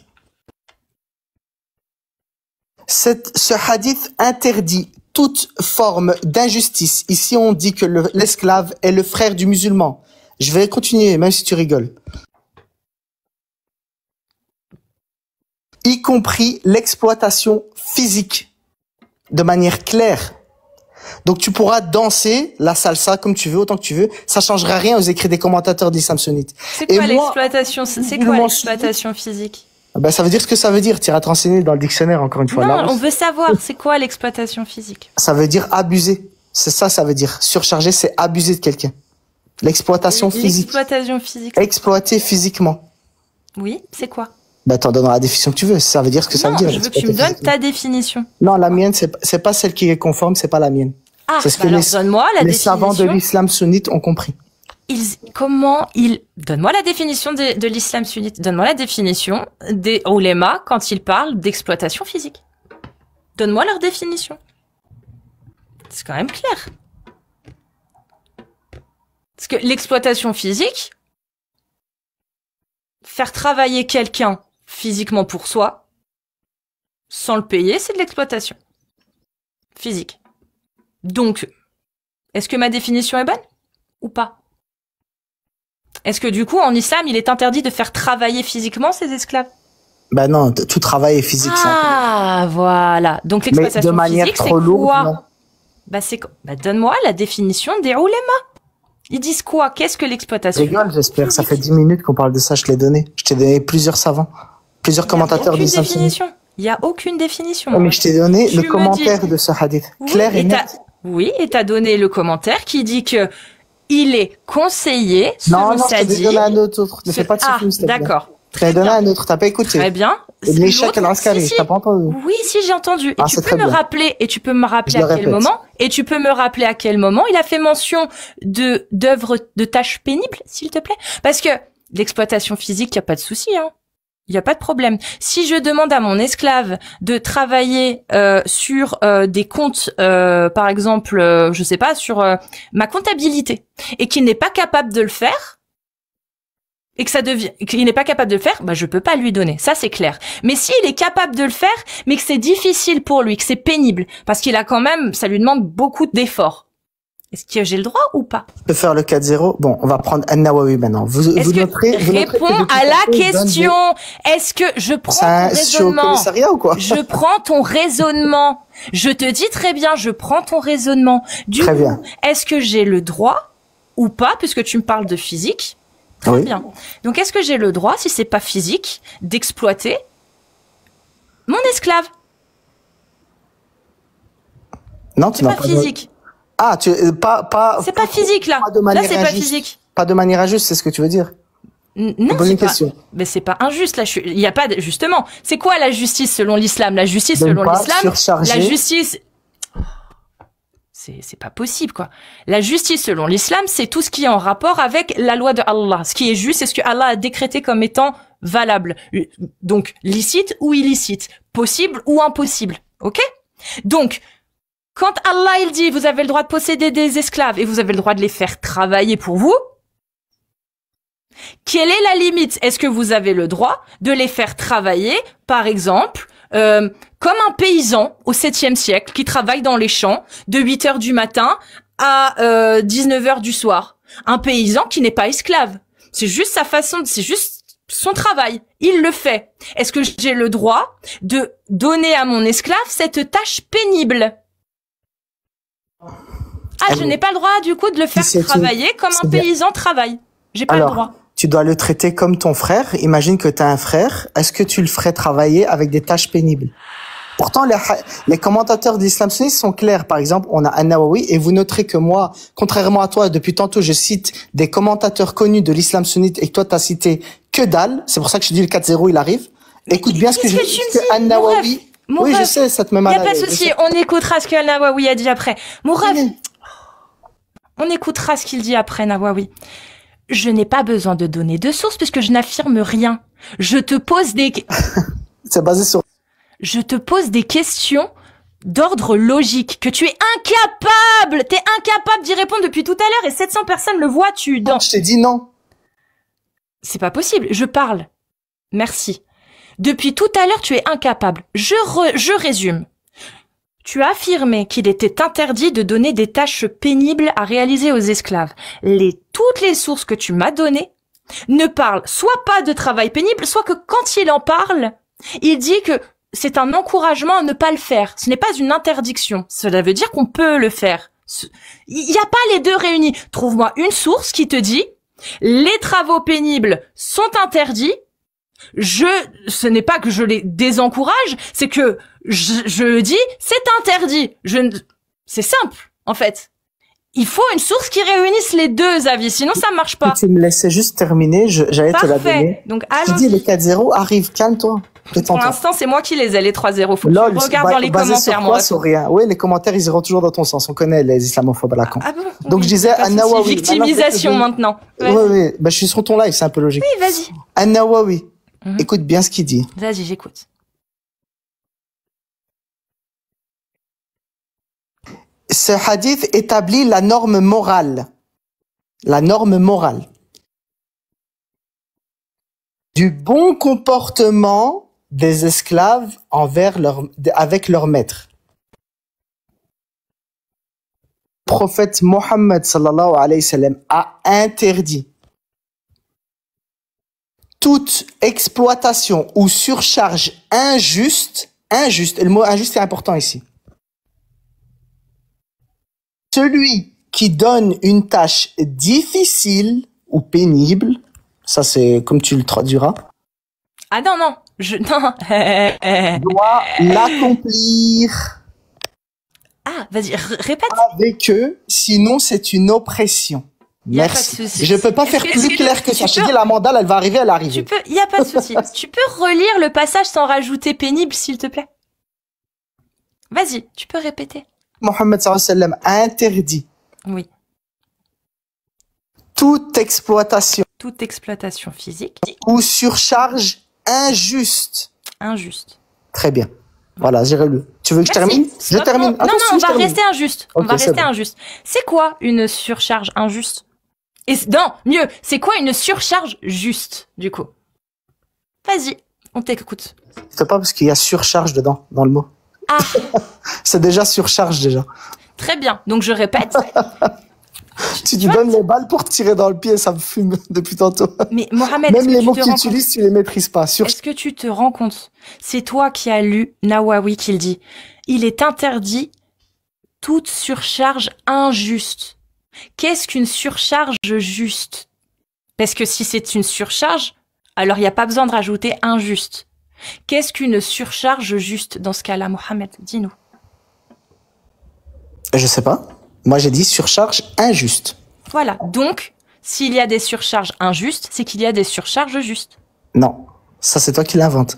ce hadith interdit toute forme d'injustice. Ici, on dit que l'esclave est le frère du musulman. Je vais continuer, même si tu rigoles. Y compris l'exploitation physique, de manière claire. Donc tu pourras danser la salsa comme tu veux, autant que tu veux. Ça changera rien aux écrits des commentateurs d'Islam sunnite. C'est quoi l'exploitation? C'est quoi l'exploitation physique? Ben, ça veut dire ce que ça veut dire. Tu iras te renseigner dans le dictionnaire, encore une fois. Non, là, on veut savoir, c'est quoi l'exploitation physique? Ça veut dire abuser. C'est ça, ça veut dire. Surcharger, c'est abuser de quelqu'un. L'exploitation physique. L'exploitation physique. Exploiter physiquement. Oui, c'est quoi? Ben, t'en donneras la définition que tu veux. Ça veut dire ce que ça veut dire. Je veux que tu me donnes ta définition. Non, la mienne, c'est pas celle qui est conforme, c'est pas la mienne. Ah, c'est ce bah que alors donne-moi la les définition. savants de l'islam sunnite ont compris. Donne-moi la définition de l'islam sunnite. Donne-moi la définition des oulémas quand ils parlent d'exploitation physique. Donne-moi leur définition. C'est quand même clair. Parce que l'exploitation physique, faire travailler quelqu'un physiquement pour soi, sans le payer, c'est de l'exploitation physique. Donc, est-ce que ma définition est bonne ou pas? Est-ce que du coup, en islam, il est interdit de faire travailler physiquement ses esclaves? Ben non, tout travail est physique. Ah, voilà. Donc l'exploitation de manière physique, c'est trop lourde, quoi? non. Donne-moi la définition des oulémas. Ils disent quoi? Qu'est-ce que l'exploitation? Je rigole, j'espère. Ça fait 10 minutes qu'on parle de ça, je te l'ai donné. Je t'ai donné plusieurs savants, plusieurs commentateurs d'Islam sunnite. Il y a aucune définition. Oui, mais je t'ai donné Tu le me commentaire dis- de ce hadith. Oui, Clair et net. Oui, et t'as donné le commentaire qui dit que il est conseillé, Non, selon non, je ça t'ai dit. donné un autre. Ne fais pas de Ah, souffle, s'il te plaît. d'accord. Je t'ai donné un autre, t'as pas écouté. Très bien. L'échec al-Askari, Si, si. t'as pas entendu. Oui, si, j'ai entendu. Et Ah, tu c'est peux très me bien. rappeler, et tu peux me rappeler Je le à quel répète. moment, et tu peux me rappeler à quel moment il a fait mention d'œuvres de tâches pénibles, s'il te plaît. Parce que l'exploitation physique, y a pas de souci, hein. Il y a pas de problème. Si je demande à mon esclave de travailler sur des comptes, par exemple, je sais pas, sur ma comptabilité, et qu'il n'est pas capable de le faire, et que qu'il n'est pas capable de le faire, bah je peux pas lui donner. Ça c'est clair. Mais s'il est capable de le faire, mais que c'est difficile pour lui, que c'est pénible, parce qu'il a quand même, ça lui demande beaucoup d'efforts. Est-ce que j'ai le droit ou pas? Je peux faire le 4-0. Bon, on va prendre An-Nawawi maintenant. Vous Est-ce que noterez, vous noterez que réponds de toute à la façon, il donne question? Est-ce que je prends C'est ton un, je suis au raisonnement? commissariat ou quoi? Je prends ton raisonnement. Je te dis très bien, je prends ton raisonnement. Du Très coup, bien. est-ce que j'ai le droit ou pas, puisque tu me parles de physique? Très Oui. bien. Donc, est-ce que j'ai le droit, si c'est pas physique, d'exploiter mon esclave? Non, tu C'est n'as pas pas physique. Ah, pas. C'est pas physique, là. Pas de Là, manière c'est pas injuste. physique. Pas de manière injuste, c'est ce que tu veux dire. Non, pose c'est une pas. question. Mais c'est pas injuste. Là, il y a pas justement. C'est quoi la justice selon l'islam? La justice De ne selon pas l'islam, surcharger. la justice. C'est pas possible, quoi. La justice selon l'islam, c'est tout ce qui est en rapport avec la loi de Allah. Ce qui est juste, c'est ce que Allah a décrété comme étant valable. Donc, licite ou illicite. Possible ou impossible. Ok? Donc, quand Allah, il dit, vous avez le droit de posséder des esclaves et vous avez le droit de les faire travailler pour vous, quelle est la limite? Est-ce que vous avez le droit de les faire travailler, par exemple, comme un paysan au 7e siècle qui travaille dans les champs de 8 heures du matin à 19 heures du soir. Un paysan qui n'est pas esclave. C'est juste sa façon, c'est juste son travail. Il le fait. Est-ce que j'ai le droit de donner à mon esclave cette tâche pénible? Ah, je n'ai pas le droit, du coup, de le faire travailler comme un paysan travaille. J'ai pas le droit. Tu dois le traiter comme ton frère. Imagine que tu as un frère. Est-ce que tu le ferais travailler avec des tâches pénibles? Pourtant, les commentateurs de l'islam sunnite sont clairs. Par exemple, on a An-Nawawi, et vous noterez que moi, contrairement à toi, depuis tantôt, je cite des commentateurs connus de l'islam sunnite et que toi, t'as cité que dalle. C'est pour ça que je dis le 4-0, il arrive. Écoute bien ce que je dis, que An-Nawawi... Oui, je sais, ça te met mal à l'aise. Y a pas de souci, on écoutera ce que An-Nawawi a dit après. Mon rêve, on écoutera ce qu'il dit après, Nawawi. Je n'ai pas besoin de donner de sources puisque je n'affirme rien. Je te pose des... C'est basé sur... Je te pose des questions d'ordre logique que tu es incapable. T'es incapable d'y répondre depuis tout à l'heure et 700 personnes le voient. Je t'ai dit non. C'est pas possible. Je parle. Merci. Depuis tout à l'heure, tu es incapable. Je résume. Tu as affirmé qu'il était interdit de donner des tâches pénibles à réaliser aux esclaves. Toutes les sources que tu m'as données ne parlent soit pas de travail pénible, soit que quand il en parle, il dit que c'est un encouragement à ne pas le faire. Ce n'est pas une interdiction. Cela veut dire qu'on peut le faire. Il n'y a pas les deux réunis. Trouve-moi une source qui te dit les travaux pénibles sont interdits. Ce n'est pas que je les désencourage, c'est que je dis c'est interdit. C'est simple, en fait. Il faut une source qui réunisse les deux avis, sinon ça marche pas. Si tu me laissais juste terminer, j'allais te la donner. Donc, je dis les 4-0, arrive, calme-toi. Pour l'instant, c'est moi qui les ai, les 3-0. Faut que tu regardes dans les commentaires, moi. Sur rien. Oui, les commentaires, ils iront toujours dans ton sens. On connaît les islamophobes à la con. Ah bon? Donc, je disais, An-Nawawi. Victimisation maintenant. Oui. Bah, je suis sur ton live, c'est un peu logique. Oui, vas-y. An-Nawawi. Écoute bien ce qu'il dit. Vas-y, j'écoute. Ce hadith établit la norme morale. La norme morale. Du bon comportement des esclaves avec leur maître. Le prophète Mohammed sallallahu alayhi wa sallam a interdit toute exploitation ou surcharge injuste, le mot injuste est important ici. Celui qui donne une tâche difficile ou pénible, ça c'est comme tu le traduiras. Ah non, doit l'accomplir. Ah, vas-y, répète. Avec eux, sinon c'est une oppression. Merci. Je peux pas faire plus clair que ça. Je te dis, la mandale, elle va arriver, elle arrive. Il y a pas de souci. Tu peux relire le passage sans rajouter pénible, s'il te plaît? Vas-y, tu peux répéter. Mohammed sallallahu alayhi wa sallam a interdit. Oui. Toute exploitation physique ou surcharge injuste. Très bien. Voilà, j'ai relu. Tu veux que je termine? Je termine. Non, on va rester injuste. On va rester injuste. C'est quoi une surcharge injuste? Non, mieux, c'est quoi une surcharge juste, du coup? Vas-y, on t'écoute. C'est pas parce qu'il y a surcharge dedans, dans le mot. Ah. C'est déjà surcharge, déjà. Très bien. Donc, je répète. Tu te donnes les balles pour tirer dans le pied, ça me fume depuis tantôt. Mais Mohamed, même les mots que tu utilises, tu les maîtrises pas. Est-ce que tu te rends compte? C'est toi qui as lu Nawawi qui le dit. Il est interdit toute surcharge injuste. Qu'est-ce qu'une surcharge juste? Parce que si c'est une surcharge, alors il n'y a pas besoin de rajouter injuste. Qu'est-ce qu'une surcharge juste dans ce cas-là, Mohamed? Dis-nous. Je sais pas. Moi, j'ai dit surcharge injuste. Voilà. Donc, s'il y a des surcharges injustes, c'est qu'il y a des surcharges justes. Non. Ça, c'est toi qui l'inventes.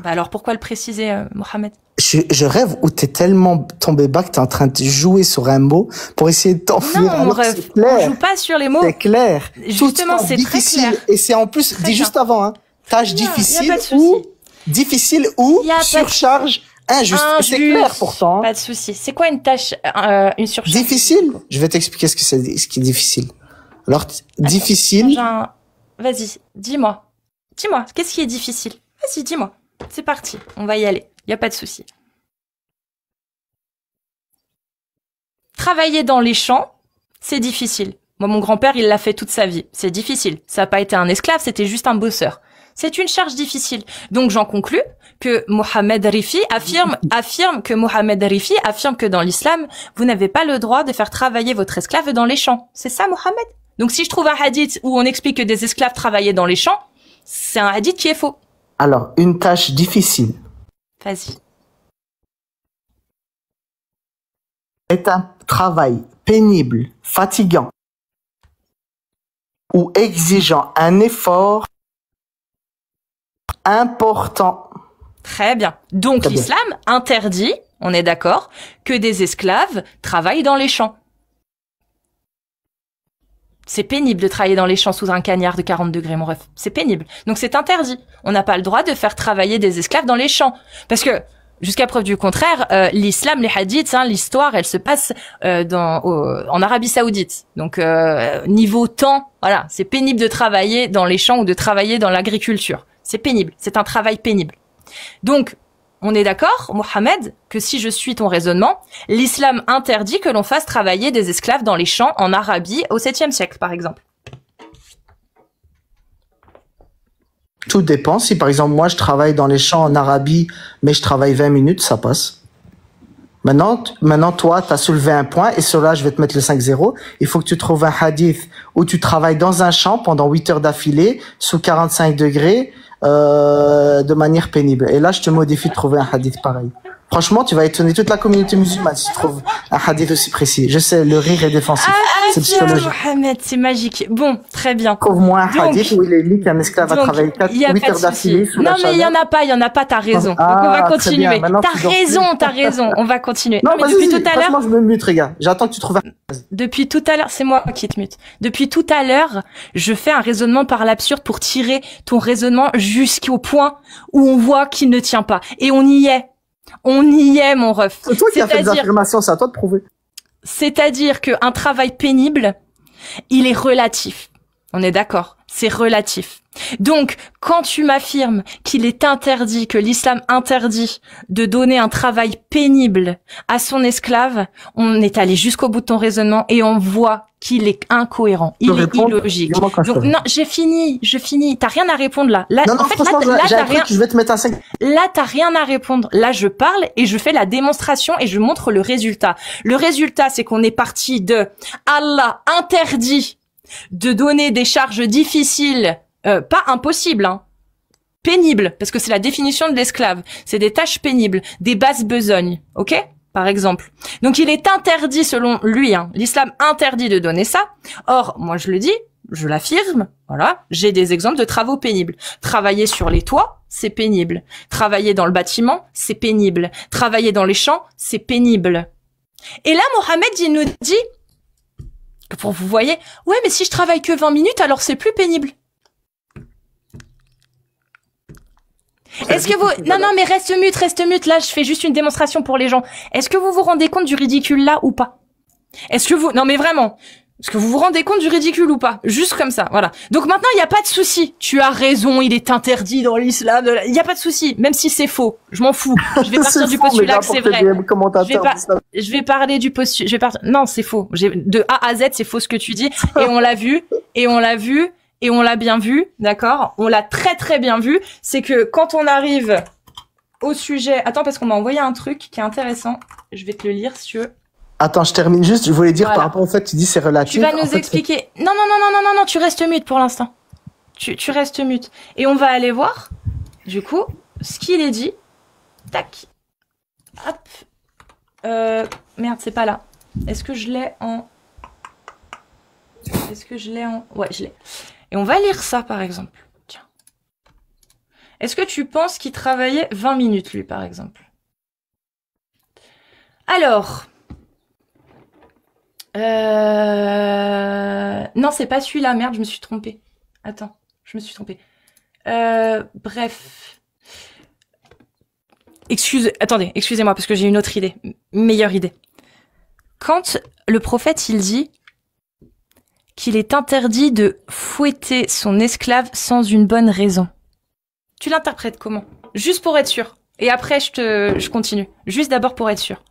Bah alors, pourquoi le préciser, Mohamed? Je rêve où t'es tellement tombé bas que t'es en train de jouer sur un mot pour essayer de t'enfuir. Non, mon rêve, on joue pas sur les mots. C'est clair. Justement, c'est très clair. Et c'est en plus, dis juste avant, hein. Tâche difficile ou surcharge injuste. C'est clair pourtant. Pas de souci. C'est quoi une tâche, une surcharge? Difficile. Je vais t'expliquer ce qui est difficile. Alors, difficile. Vas-y, dis-moi. Qu'est-ce qui est difficile? Vas-y, dis-moi. C'est parti. On va y aller. Il n'y a pas de souci. Travailler dans les champs, c'est difficile. Moi, mon grand-père, il l'a fait toute sa vie. C'est difficile. Ça n'a pas été un esclave, c'était juste un bosseur. C'est une charge difficile. Donc, j'en conclus que Mohamed Rifi affirme que dans l'islam, vous n'avez pas le droit de faire travailler votre esclave dans les champs. C'est ça, Mohamed? Donc, si je trouve un hadith où on explique que des esclaves travaillaient dans les champs, c'est un hadith qui est faux. Alors, une tâche difficile. Vas-y. Est un travail pénible, fatigant ou exigeant un effort important. Très bien. Donc l'islam interdit, on est d'accord, que des esclaves travaillent dans les champs. C'est pénible de travailler dans les champs sous un cagnard de 40 degrés, mon ref. C'est pénible. Donc c'est interdit. On n'a pas le droit de faire travailler des esclaves dans les champs. Parce que, jusqu'à preuve du contraire, l'islam, les hadiths, l'histoire, elle se passe en Arabie Saoudite. Donc niveau temps, voilà, c'est pénible de travailler dans les champs ou de travailler dans l'agriculture. C'est pénible, c'est un travail pénible. Donc, on est d'accord, Mohamed, que si je suis ton raisonnement, l'islam interdit que l'on fasse travailler des esclaves dans les champs en Arabie au 7e siècle, par exemple. Tout dépend. Si par exemple, moi, je travaille dans les champs en Arabie, mais je travaille 20 minutes, ça passe. Maintenant, toi, tu as soulevé un point, et sur là, je vais te mettre le 5-0. Il faut que tu trouves un hadith où tu travailles dans un champ pendant 8 heures d'affilée, sous 45 degrés, de manière pénible. Et là, je te modifie de trouver un hadith pareil. Franchement, tu vas étonner toute la communauté musulmane si tu trouves un hadith aussi précis. Je sais, le rire est défensif. C'est psychologique. Mohamed, c'est magique. Bon, très bien. Trouve-moi un hadith où il est dit qu'un esclave a travaillé 8 heures d'affilée sous la chaleur. Non, mais il y en a pas, t'as raison. Donc, on va continuer. T'as raison, on va continuer. Non, mais depuis tout à l'heure. Franchement, je me mute, regarde. J'attends que tu trouves un. Depuis tout à l'heure, c'est moi qui te mute. Depuis tout à l'heure, je fais un raisonnement par l'absurde pour tirer ton raisonnement jusqu'au point où on voit qu'il ne tient pas. Et on y est. On y est, mon ref. C'est toi qui as fait des affirmations, c'est à toi de prouver. C'est-à-dire qu'un travail pénible, il est relatif. On est d'accord, c'est relatif. Donc, quand tu m'affirmes qu'il est interdit, que l'islam interdit de donner un travail pénible à son esclave, on est allé jusqu'au bout de ton raisonnement et on voit qu'il est incohérent, il est illogique. Donc non, j'ai fini. T'as rien à répondre là. Non, en fait, là t'as rien. Je vais te mettre un 5. Là, t'as rien à répondre. Là, je parle et je fais la démonstration et je montre le résultat. Le résultat, c'est qu'on est parti de Allah interdit de donner des charges difficiles, pas impossibles, pénibles, parce que c'est la définition de l'esclave. C'est des tâches pénibles, des basses besognes, ok ? Par exemple. Donc il est interdit selon lui, l'islam interdit de donner ça. Or, moi je le dis, je l'affirme, voilà, j'ai des exemples de travaux pénibles. Travailler sur les toits, c'est pénible. Travailler dans le bâtiment, c'est pénible. Travailler dans les champs, c'est pénible. Et là, Mohamed, il nous dit, que pour vous voyez, ouais, mais si je travaille que 20 minutes, alors c'est plus pénible. Est-ce que vous... Non, mais reste mute. Là, je fais juste une démonstration pour les gens. Est-ce que vous vous rendez compte du ridicule là ou pas? Est-ce que vous... Non, mais vraiment. Est-ce que vous vous rendez compte du ridicule ou pas? Juste comme ça, voilà. Donc maintenant, il n'y a pas de souci. Tu as raison, il est interdit dans l'islam. Il n'y a pas de souci, même si c'est faux. Je m'en fous. Je vais partir du postulat que c'est vrai. Je vais parler du postulat. Non, c'est faux. De A à Z, c'est faux ce que tu dis. Et on l'a vu. Et on l'a bien vu, d'accord? On l'a très très bien vu. C'est que quand on arrive au sujet... Attends, parce qu'on m'a envoyé un truc qui est intéressant. Je vais te le lire, si tu veux. Attends, je termine juste. Je voulais dire par rapport au fait, tu dis c'est relatif. Tu vas nous expliquer... Non, tu restes mute pour l'instant. Tu restes mute. Et on va aller voir, du coup, ce qu'il est dit. Tac. Hop. Merde, c'est pas là. Est-ce que je l'ai en... Ouais, je l'ai. Et on va lire ça, par exemple. Tiens. Est-ce que tu penses qu'il travaillait 20 minutes, lui, par exemple? Alors. Non, c'est pas celui-là. Merde, je me suis trompée. Attends, je me suis trompée. Bref. Attendez, excusez-moi, parce que j'ai une autre idée. Meilleure idée. Quand le prophète, il dit qu'il est interdit de fouetter son esclave sans une bonne raison. Tu l'interprètes comment? Juste pour être sûr. Et après, je continue. Juste d'abord pour être sûr.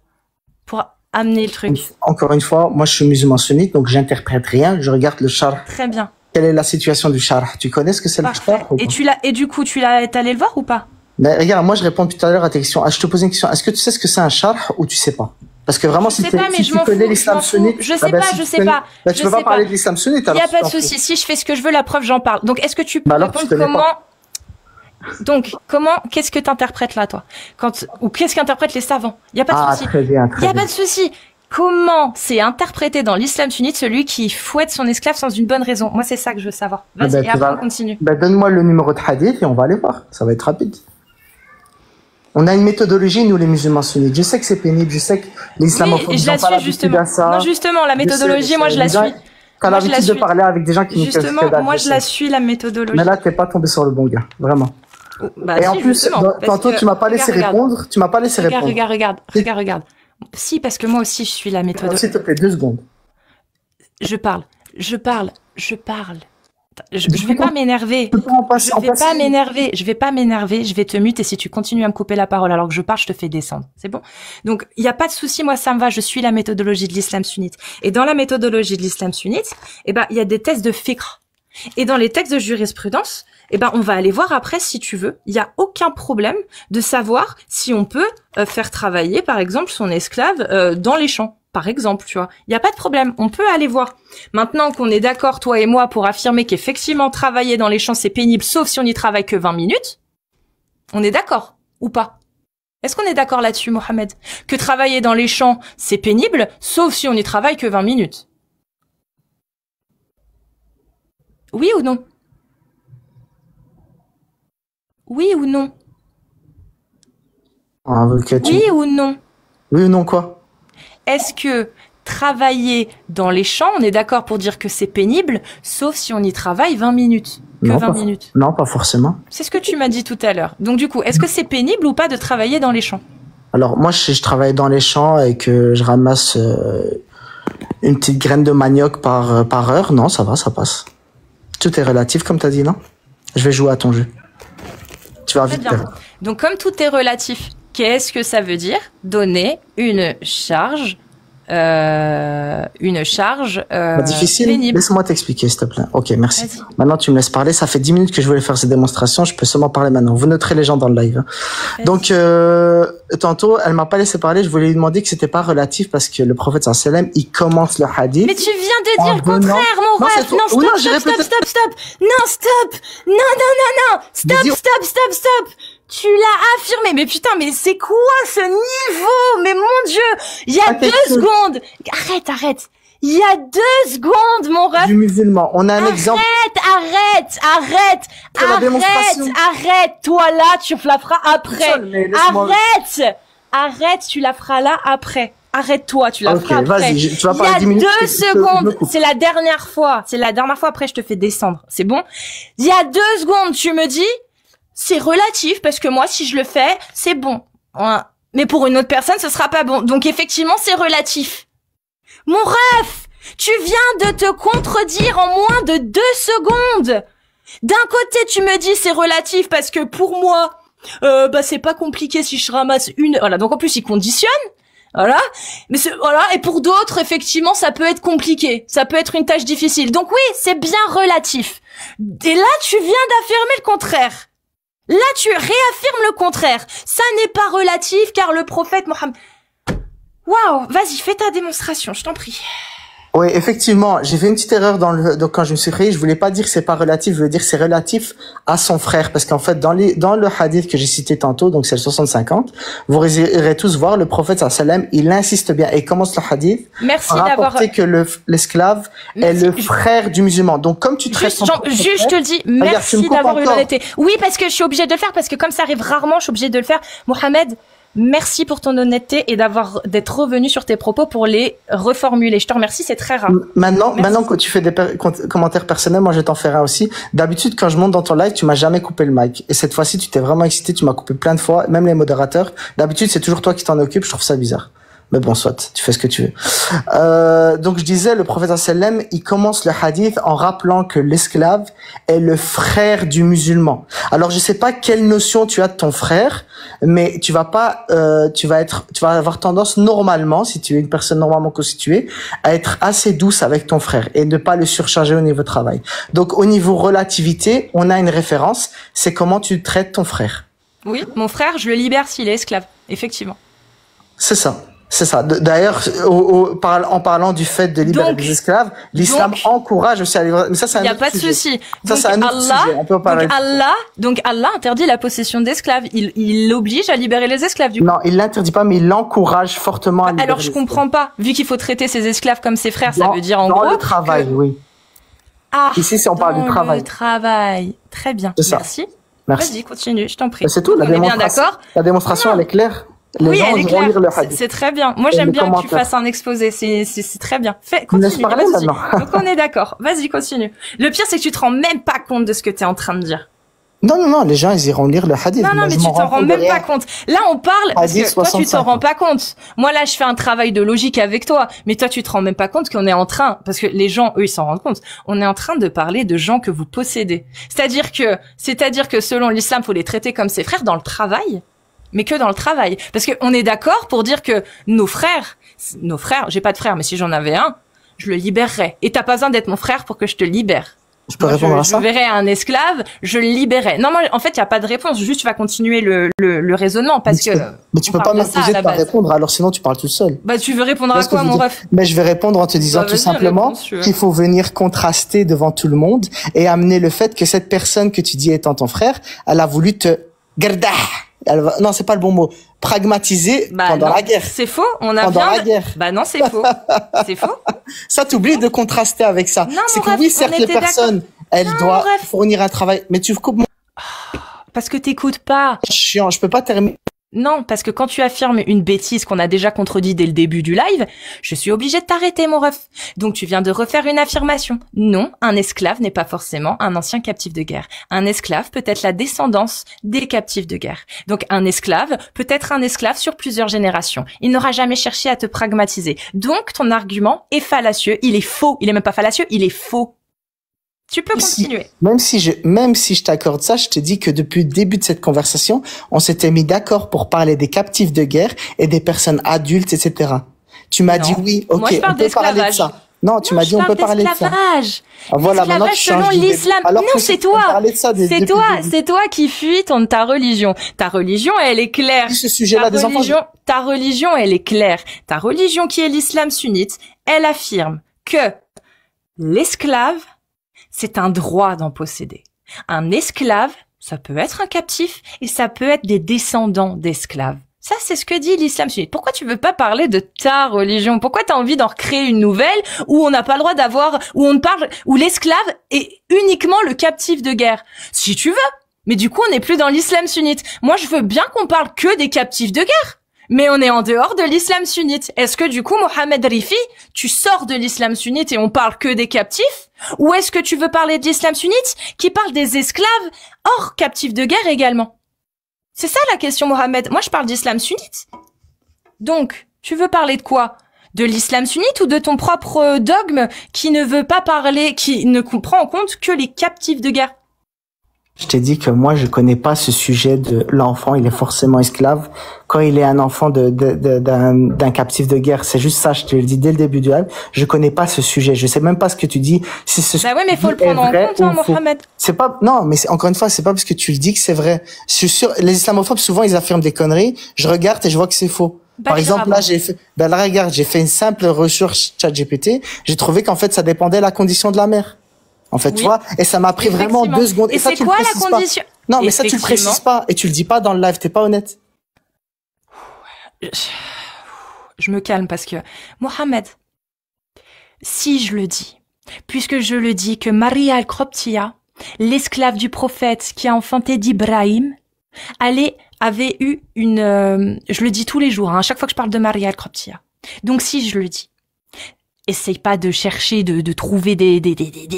Pour amener le truc. Encore une fois, moi je suis musulman sunnite, donc j'interprète rien, je regarde le charh. Très bien. Quelle est la situation du charh? Tu connais ce que c'est le charh? Et du coup, t'es allé le voir ou pas? Ben, regarde, moi je réponds tout à l'heure à tes questions. Ah, je te pose une question. Est-ce que tu sais ce que c'est un charh ou tu sais pas? Parce que vraiment, si tu connais l'islam sunnite, je sais pas. Tu peux pas parler de l'islam sunnite. Il y a pas de souci. Si je fais ce que je veux, la preuve, j'en parle. Donc, est-ce que tu peux répondre comment? Donc, qu'est-ce que t'interprètes là, toi? Ou qu'est-ce qu'interprètent les savants? Il y a pas de souci. Très bien, Il y a pas de souci. Comment c'est interprété dans l'islam sunnite celui qui fouette son esclave sans une bonne raison? Moi, c'est ça que je veux savoir. Vas-y, et après on continue. Donne-moi le numéro de hadith et on va aller voir. Ça va être rapide. On a une méthodologie, nous, les musulmans sunnites. Je sais que c'est pénible, je sais que l'islamophobie, oui, je la suis, justement. Non, justement, la méthodologie, moi, je la suis. T'as l'habitude de parler avec des gens qui justement, moi, je la suis, la méthodologie. Mais là, t'es pas tombé sur le bon gars. Vraiment. Bah, et en plus, tantôt, tu m'as pas laissé répondre. Tu m'as pas laissé répondre. Regarde. Si, parce que moi aussi, je suis la méthode. S'il te plaît, 2 secondes. Je parle. Je vais pas m'énerver. Je vais pas m'énerver. Je vais te mute et si tu continues à me couper la parole alors que je parle, je te fais descendre. C'est bon? Donc, il y a pas de souci. Moi, ça me va. Je suis la méthodologie de l'islam sunnite. Et dans la méthodologie de l'islam sunnite, il y a des tests de fiqh. Et dans les textes de jurisprudence, on va aller voir après si tu veux. Il y a aucun problème de savoir si on peut faire travailler, par exemple, son esclave dans les champs. Par exemple, tu vois. Il n'y a pas de problème. On peut aller voir. Maintenant qu'on est d'accord, toi et moi, pour affirmer qu'effectivement, travailler dans les champs, c'est pénible, sauf si on n'y travaille que 20 minutes. On est d'accord ou pas? Est-ce qu'on est d'accord là-dessus, Mohamed? Que travailler dans les champs, c'est pénible, sauf si on n'y travaille que 20 minutes. Oui ou non? Oui ou non? Oui ou non? Oui ou non quoi? Est-ce que travailler dans les champs, on est d'accord pour dire que c'est pénible, sauf si on y travaille 20 minutes? Que non, 20 minutes? Non, pas forcément. C'est ce que tu m'as dit tout à l'heure. Donc du coup, est-ce que c'est pénible ou pas de travailler dans les champs? Alors moi, je travaille dans les champs et que je ramasse une petite graine de manioc par heure. Non, ça va, ça passe. Tout est relatif, comme tu as dit, non? Je vais jouer à ton jeu. Tu vas vite. Donc comme tout est relatif, qu'est-ce que ça veut dire? Donner une charge difficile. Pénible. Laisse-moi t'expliquer, s'il te plaît. Ok, merci. Maintenant, tu me laisses parler. Ça fait 10 minutes que je voulais faire ces démonstrations. Je peux seulement parler maintenant. Vous noterez les gens dans le live. Donc, tantôt, elle m'a pas laissé parler. Je voulais lui demander que c'était pas relatif parce que le prophète sallam, il commence le hadith. Mais tu viens de dire le contraire, mon ref. Non, stop. Non, stop. Non. Stop. Tu l'as affirmé. Mais putain, mais c'est quoi ce niveau? Mais mon Dieu, il y a 2 secondes. Arrête. Il y a 2 secondes, mon ref. Du musulman. On a un exemple. Arrête. Toi là, tu la feras après. Arrête, tu la feras là après. Arrête-toi, tu la feras après. Vas-y, tu vas parler 10 minutes. Il y a 2 secondes. C'est la dernière fois. Après, je te fais descendre. C'est bon? Il y a 2 secondes, tu me dis, c'est relatif parce que moi, si je le fais, c'est bon. Mais pour une autre personne, ce sera pas bon. Donc effectivement, c'est relatif. Mon ref, tu viens de te contredire en moins de 2 secondes. D'un côté, tu me dis c'est relatif parce que pour moi, c'est pas compliqué si je ramasse une. Voilà. Donc en plus, il conditionne. Voilà. Mais voilà. Et pour d'autres, effectivement, ça peut être compliqué. Ça peut être une tâche difficile. Donc oui, c'est bien relatif. Et là, tu viens d'affirmer le contraire. Là, tu réaffirmes le contraire. Ça n'est pas relatif car le prophète Mohammed... Waouh, vas-y, fais ta démonstration, je t'en prie. Oui, effectivement, j'ai fait une petite erreur donc quand je me suis créé, je voulais pas dire que c'est pas relatif, je voulais dire que c'est relatif à son frère, parce qu'en fait, dans le hadith que j'ai cité tantôt, donc c'est le 60-50, vous irez tous voir, le prophète sallam, il insiste bien, et commence le hadith. Merci d'avoir... que l'esclave est le frère du musulman. Donc, comme tu traites je te le dis, merci d'avoir eu l'honnêteté. Oui, parce que je suis obligée de le faire, parce que comme ça arrive rarement, je suis obligée de le faire. Mohamed, merci pour ton honnêteté et d'être revenu sur tes propos pour les reformuler. Je te remercie, c'est très rare. Maintenant, quand tu fais des commentaires personnels, moi je t'en ferai un aussi. D'habitude, quand je monte dans ton live, tu m'as jamais coupé le mic. Et cette fois-ci, tu t'es vraiment excité, tu m'as coupé plein de fois, même les modérateurs. D'habitude, c'est toujours toi qui t'en occupes, je trouve ça bizarre. Mais bon, soit, tu fais ce que tu veux. Donc je disais, le prophète sallam, il commence le hadith en rappelant que l'esclave est le frère du musulman. Alors je sais pas quelle notion tu as de ton frère, mais tu vas avoir tendance normalement, si tu es une personne normalement constituée, à être assez douce avec ton frère et ne pas le surcharger au niveau travail. Donc au niveau relativité, on a une référence, c'est comment tu traites ton frère. Oui, mon frère, je le libère s'il est esclave, effectivement. C'est ça. C'est ça. D'ailleurs, en parlant du fait de libérer les esclaves, l'islam encourage aussi à libérer. Mais ça, c'est un autre sujet. Il n'y a pas de souci. Ça, c'est un autre sujet. On peut en parler. Donc Allah interdit la possession d'esclaves. Il l'oblige à libérer les esclaves, du coup. Non, il l'interdit pas, mais il l'encourage fortement à libérer. Alors, je comprends pas. Vu qu'il faut traiter ses esclaves comme ses frères, ça veut dire en gros. Dans le travail, oui. Ah. Ici, si on parle du travail. Le travail. Très bien. Merci. Vas-y, continue, je t'en prie. C'est tout. On est bien d'accord. La démonstration, elle est claire. Oui, elle est claire. C'est très bien. Moi, j'aime bien que tu fasses un exposé. C'est très bien. Continue. Donc, on est d'accord. Vas-y, continue. Le pire, c'est que tu te rends même pas compte de ce que tu es en train de dire. Non, les gens, ils iront lire le hadith. Non, mais tu t'en rends même pas compte. Là, on parle, parce que toi, tu t'en rends pas compte. Moi, là, je fais un travail de logique avec toi. Mais toi, tu te rends même pas compte qu'on est en train, parce que les gens, eux, ils s'en rendent compte. On est en train de parler de gens que vous possédez. C'est-à-dire que selon l'islam, faut les traiter comme ses frères dans le travail. Mais que dans le travail. Parce que on est d'accord pour dire que nos frères, j'ai pas de frère, mais si j'en avais un, je le libérerais. Et t'as pas besoin d'être mon frère pour que je te libère. Je peux répondre à ça? Je verrais un esclave, je le libérais. Non, moi, en fait, il y a pas de réponse. Juste, tu vas continuer le raisonnement parce mais tu peux pas m'imposer de pas répondre, alors sinon tu parles tout seul. Bah, tu veux répondre à quoi, mon ref? Mais je vais répondre en te disant tout simplement qu'il faut venir contraster devant tout le monde et amener le fait que cette personne que tu dis étant ton frère, elle a voulu te gardah. Non, c'est pas le bon mot. Pragmatiser pendant la guerre. C'est faux. On a pendant la guerre. Bah non, c'est faux. C'est faux. Ça, t'oublies de contraster avec ça. C'est que oui, certes, les personnes, elles doivent fournir un travail, mais tu coupes. Parce que t'écoutes pas. Chiant, je peux pas terminer. Non, parce que quand tu affirmes une bêtise qu'on a déjà contredit dès le début du live, je suis obligée de t'arrêter, mon ref. Donc tu viens de refaire une affirmation. Non, un esclave n'est pas forcément un ancien captif de guerre. Un esclave peut être la descendance des captifs de guerre. Donc un esclave peut être un esclave sur plusieurs générations. Il n'aura jamais cherché à te pragmatiser. Donc ton argument est fallacieux, il est faux. Il est même pas fallacieux, il est faux. Tu peux continuer. Même si je t'accorde ça, je te dis que depuis le début de cette conversation, on s'était mis d'accord pour parler des captifs de guerre et des personnes adultes, etc. Tu m'as dit oui, ok, moi, je parle on peut parler de ça. Non, tu m'as dit on peut parler de ça. Voilà, maintenant tu changes selon l'islam. Non, c'est toi. C'est toi qui fuis ta religion. Ta religion, elle est claire. Ce sujet-là des enfants. Ta religion, elle est claire. Ta religion qui est l'islam sunnite, elle affirme que l'esclave, c'est un droit d'en posséder. Un esclave, ça peut être un captif et ça peut être des descendants d'esclaves. Ça, c'est ce que dit l'islam sunnite. Pourquoi tu veux pas parler de ta religion? Pourquoi t'as envie d'en recréer une nouvelle où on n'a pas le droit d'avoir, où l'esclave est uniquement le captif de guerre? Si tu veux. Mais du coup, on n'est plus dans l'islam sunnite. Moi, je veux bien qu'on parle que des captifs de guerre. Mais on est en dehors de l'islam sunnite. Est-ce que du coup, Mohamed Rifi, tu sors de l'islam sunnite et on parle que des captifs? Ou est-ce que tu veux parler de l'islam sunnite qui parle des esclaves hors captifs de guerre également? C'est ça la question, Mohamed. Moi, je parle d'islam sunnite. Donc, tu veux parler de quoi? De l'islam sunnite ou de ton propre dogme qui ne veut pas parler, qui ne prend en compte que les captifs de guerre? Je t'ai dit que moi, je connais pas ce sujet de l'enfant, il est forcément esclave. Quand il est un enfant d'un captif de guerre, c'est juste ça, je te le dis dès le début du live. Je connais pas ce sujet. Je sais même pas ce que tu dis. Si ce bah ouais, mais faut le prendre en compte, hein, Mohamed. C'est pas, non, mais encore une fois, c'est pas parce que tu le dis que c'est vrai. Je suis sûr, les islamophobes, souvent, ils affirment des conneries. Je regarde et je vois que c'est faux. Par exemple, là, là, regarde, j'ai fait une simple recherche ChatGPT. J'ai trouvé qu'en fait, ça dépendait de la condition de la mère. En fait, tu vois, et ça m'a pris vraiment 2 secondes. Et ça, c'est quoi la condition? Non, mais ça, tu le précises pas, et tu le dis pas dans le live, t'es pas honnête. Je me calme parce que, Mohamed, si je le dis, puisque je le dis que Maria al-Kroptia, l'esclave du prophète qui a enfanté d'Ibrahim, avait eu une, je le dis tous les jours, hein, à chaque fois que je parle de Maria al-Kroptia. Donc si je le dis, essaye pas de chercher, de trouver des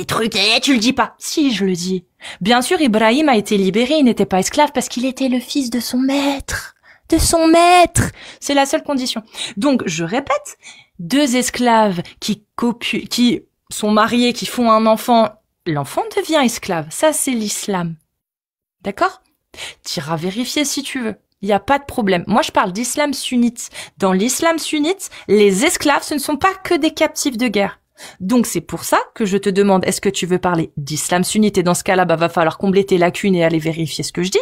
trucs, tu le dis pas. Si, je le dis. Bien sûr, Ibrahim a été libéré, il n'était pas esclave parce qu'il était le fils de son maître. de son maître. C'est la seule condition. Donc, je répète, 2 esclaves qui sont mariés, qui font un enfant, l'enfant devient esclave. Ça, c'est l'islam. D'accord? T'iras vérifier si tu veux. Il n'y a pas de problème. Moi, je parle d'islam sunnite. Dans l'islam sunnite, les esclaves, ce ne sont pas que des captifs de guerre. Donc, c'est pour ça que je te demande, est-ce que tu veux parler d'islam sunnite? Et dans ce cas-là, va falloir combler tes lacunes et aller vérifier ce que je dis.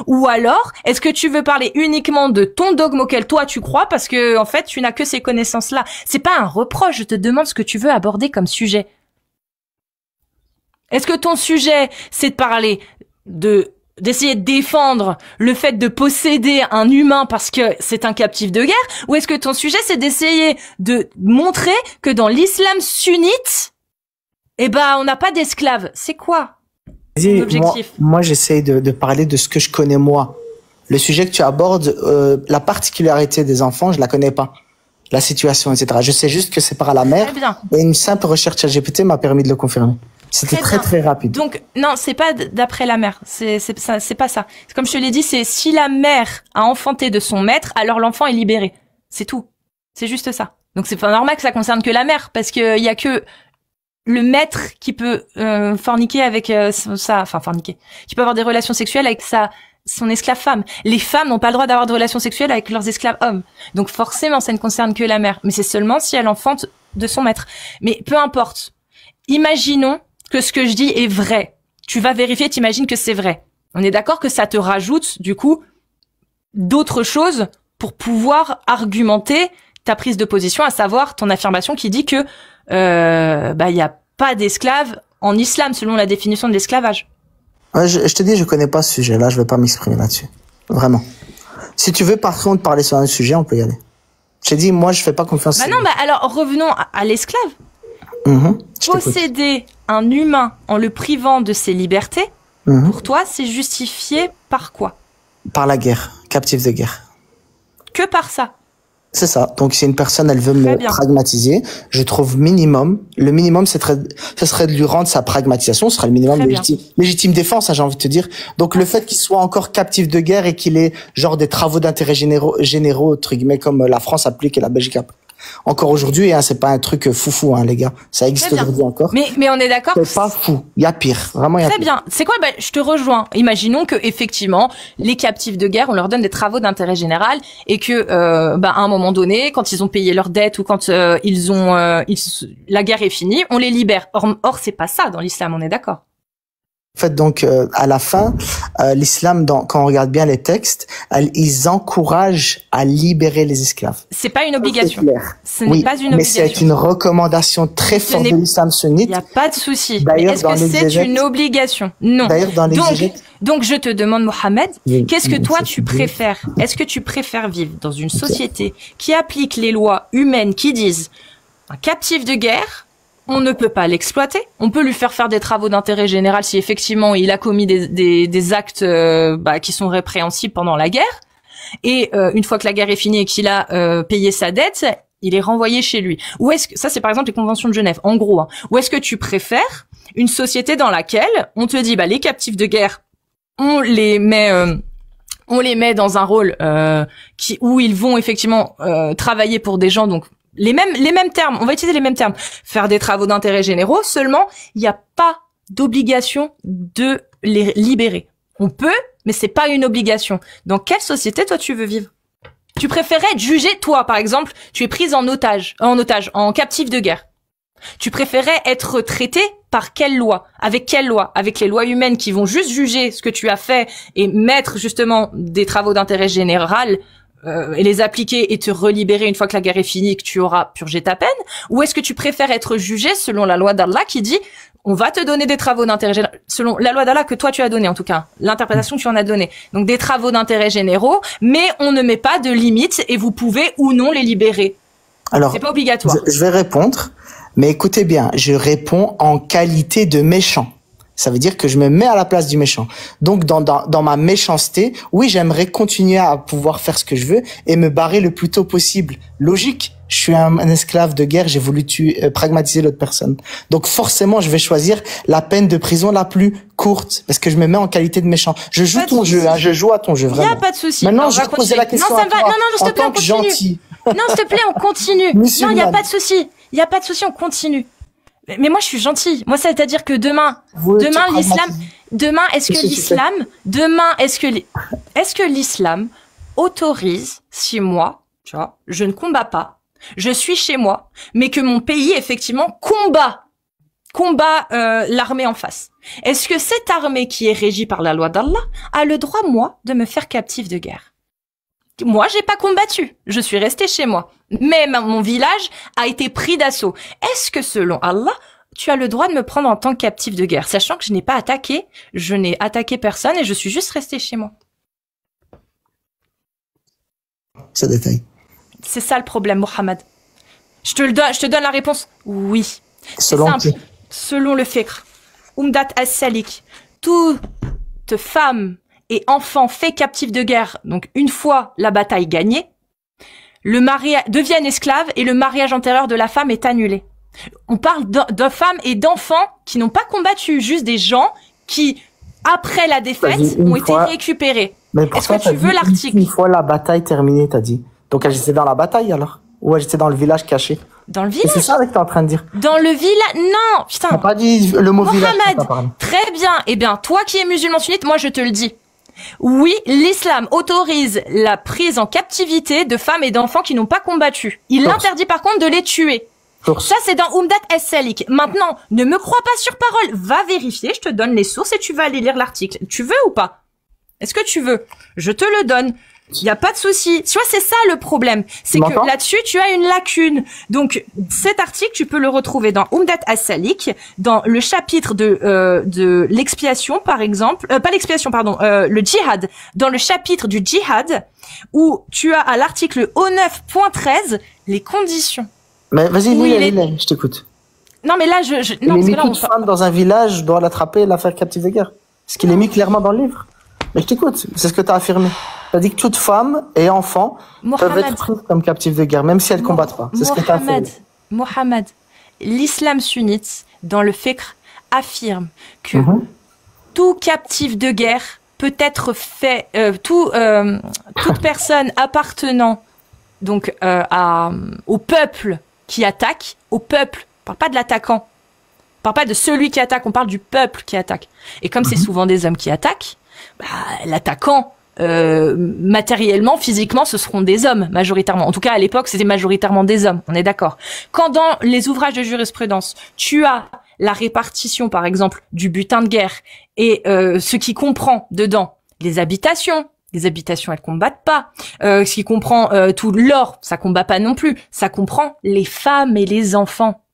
Ou alors, est-ce que tu veux parler uniquement de ton dogme auquel toi tu crois parce que, en fait, tu n'as que ces connaissances-là? C'est pas un reproche, je te demande ce que tu veux aborder comme sujet. Est-ce que ton sujet, c'est de parler d'essayer de défendre le fait de posséder un humain parce que c'est un captif de guerre, ou est-ce que ton sujet c'est d'essayer de montrer que dans l'islam sunnite, on n'a pas d'esclaves? C'est quoi ton objectif? Moi j'essaye de parler de ce que je connais moi. Le sujet que tu abordes, la particularité des enfants, je la connais pas. La situation, etc. Je sais juste que c'est par la mère. Très bien. Et une simple recherche ChatGPT m'a permis de le confirmer. C'était très rapide. Donc non, c'est pas d'après la mère, c'est pas ça. Comme je te l'ai dit, c'est si la mère a enfanté de son maître, alors l'enfant est libéré. C'est tout. C'est juste ça. Donc c'est pas normal que ça concerne que la mère, parce que il y a que le maître qui peut forniquer avec forniquer, qui peut avoir des relations sexuelles avec son esclave femme. Les femmes n'ont pas le droit d'avoir de relations sexuelles avec leurs esclaves hommes. Donc forcément, ça ne concerne que la mère. Mais c'est seulement si elle enfante de son maître. Mais peu importe. Imaginons que ce que je dis est vrai. Tu vas vérifier, t'imagines que c'est vrai. On est d'accord que ça te rajoute, du coup, d'autres choses pour pouvoir argumenter ta prise de position, à savoir ton affirmation qui dit que y a pas d'esclaves en islam, selon la définition de l'esclavage. Ouais, je te dis, je connais pas ce sujet-là, je vais pas m'exprimer là-dessus. Vraiment. Si tu veux, par contre, parler sur un sujet, on peut y aller. Je t'ai dit, moi, je fais pas confiance. Alors, revenons à l'esclave. Posséder un humain en le privant de ses libertés, pour toi, c'est justifié par quoi? Par la guerre, captif de guerre. Que par ça? C'est ça. Donc, si une personne, elle veut me pragmatiser, je trouve le minimum, ce serait de lui rendre sa pragmatisation, ce serait le minimum légitime défense, j'ai envie de te dire. Donc, le fait qu'il soit encore captif de guerre et qu'il ait, genre, des travaux d'intérêt généraux, entre guillemets, comme la France applique et la Belgique applique. Encore aujourd'hui, c'est pas un truc foufou, les gars. Ça existe aujourd'hui encore. Mais on est d'accord. C'est pas fou. Il y a pire. Vraiment, il y a pire. Très bien. C'est quoi? Je te rejoins. Imaginons que, effectivement, les captifs de guerre, on leur donne des travaux d'intérêt général et que, à un moment donné, quand ils ont payé leurs dettes ou quand la guerre est finie, on les libère. Or, c'est pas ça dans l'islam, on est d'accord. En fait, donc, à la fin, l'islam, quand on regarde bien les textes, ils encouragent à libérer les esclaves. C'est pas une obligation. Ce n'est pas une obligation. Mais c'est une recommandation très forte de l'islam sunnite. Il n'y a pas de souci. Mais est-ce que c'est une obligation? Non. D'ailleurs, dans l'exégèse. Donc, je te demande, Mohamed, qu'est-ce que toi tu préfères? Est-ce que tu préfères vivre dans une société qui applique les lois humaines qui disent un captif de guerre, on ne peut pas l'exploiter. On peut lui faire des travaux d'intérêt général si effectivement il a commis des actes qui sont répréhensibles pendant la guerre. Et une fois que la guerre est finie et qu'il a payé sa dette, il est renvoyé chez lui. Ou est-ce que ça, c'est par exemple les conventions de Genève, en gros. Ou est-ce que tu préfères une société dans laquelle on te dit les captifs de guerre, on les met dans un rôle où ils vont effectivement travailler pour des gens, donc les mêmes termes, on va utiliser les mêmes termes. Faire des travaux d'intérêt généraux, seulement, il n'y a pas d'obligation de les libérer. On peut, mais c'est pas une obligation. Dans quelle société, toi, tu veux vivre? Tu préférais être jugé, toi, par exemple, tu es prise en captif de guerre. Tu préférais être traité par quelle loi? Avec quelle loi? Avec les lois humaines qui vont juste juger ce que tu as fait et mettre, justement, des travaux d'intérêt général et les appliquer et te relibérer une fois que la guerre est finie et que tu auras purgé ta peine? Ou est-ce que tu préfères être jugé selon la loi d'Allah qui dit on va te donner des travaux d'intérêt général, selon la loi d'Allah que toi tu as donnée en tout cas, l'interprétation que tu en as donnée. Donc des travaux d'intérêt généraux, mais on ne met pas de limite et vous pouvez ou non les libérer. Alors, c'est pas obligatoire. Je vais répondre, mais écoutez bien, je réponds en qualité de méchant. Ça veut dire que je me mets à la place du méchant. Donc, dans ma méchanceté, oui, j'aimerais continuer à pouvoir faire ce que je veux et me barrer le plus tôt possible. Logique. Je suis un esclave de guerre, j'ai voulu pragmatiser l'autre personne. Donc forcément, je vais choisir la peine de prison la plus courte, parce que je me mets en qualité de méchant. Je joue ton jeu, hein, je joue à ton jeu, vraiment. Il n'y a pas de souci. Maintenant, je vais poser la question à toi, non, s'il te plaît, on continue. Gentil. Non, s'il te plaît, on continue. Non, il n'y a pas de souci. Il n'y a pas de souci, on continue. Mais moi, je suis gentille. Moi, ça veut dire que demain, est-ce que l'islam autorise, si moi, tu vois, je ne combats pas, je suis chez moi, mais que mon pays, effectivement, combat l'armée en face. Est-ce que cette armée qui est régie par la loi d'Allah a le droit, moi, de me faire captif de guerre? Moi, j'ai pas combattu. Je suis restée chez moi. Mais mon village a été pris d'assaut. Est-ce que, selon Allah, tu as le droit de me prendre en tant que captif de guerre, sachant que je n'ai attaqué personne et je suis juste restée chez moi? Ça détaille. C'est ça le problème, Mohamed. Je te donne la réponse. Oui. Selon c'est simple. Selon le fiqh, Umdat as-Salik, toute femme et enfant fait captif de guerre, donc une fois la bataille gagnée, le mariage deviennent esclaves et le mariage antérieur de la femme est annulé. On parle de femmes et d'enfants qui n'ont pas combattu, juste des gens qui, après la défaite, ont été récupérés. Est-ce que tu veux l'article? Une fois la bataille terminée, t'as dit. Donc elle était dans la bataille alors? Ou elle était dans le village caché? Dans le village? C'est ça que t'es en train de dire? Dans le village? Non, putain. T'as pas dit le mot village. Mohamed, très bien. Eh bien, toi qui es musulman sunnite, moi je te le dis. Oui, l'islam autorise la prise en captivité de femmes et d'enfants qui n'ont pas combattu. Il interdit par contre de les tuer. Ça, c'est dans Umdat as-Salik. Maintenant, ne me crois pas sur parole. Va vérifier, je te donne les sources et tu vas aller lire l'article. Tu veux ou pas? Est-ce que tu veux? Je te le donne. Il n'y a pas de souci. Tu vois, c'est ça le problème. C'est que là-dessus, tu as une lacune. Donc, cet article, tu peux le retrouver dans Umdat as-Salik, dans le chapitre de l'expiation, par exemple. Pas l'expiation, pardon. Le djihad. Dans le chapitre du djihad, où tu as à l'article O9.13 les conditions. Mais vas-y, lis, je t'écoute. Non, mais là, non, parce que là, toute femme dans un village doit l'attraper et la faire captive de guerre. Ce qu'il est mis clairement dans le livre. Mais je t'écoute, c'est ce que tu as affirmé. Tu as dit que toute femme et enfant peuvent être prises comme captives de guerre, même si elles combattent pas. C'est ce que tu as affirmé. Mohamed, l'islam sunnite, dans le fiqh, affirme que tout captif de guerre peut être fait, toute personne appartenant donc au peuple qui attaque, au peuple, on parle pas de l'attaquant, on parle pas de celui qui attaque, on parle du peuple qui attaque. Et comme c'est souvent des hommes qui attaquent, l'attaquant, matériellement, physiquement, ce seront des hommes, majoritairement. En tout cas, à l'époque, c'était majoritairement des hommes, on est d'accord. Quand dans les ouvrages de jurisprudence, tu as la répartition, par exemple, du butin de guerre et ce qui comprend dedans les habitations, elles combattent pas. Ce qui comprend tout l'or, ça combat pas non plus. Ça comprend les femmes et les enfants.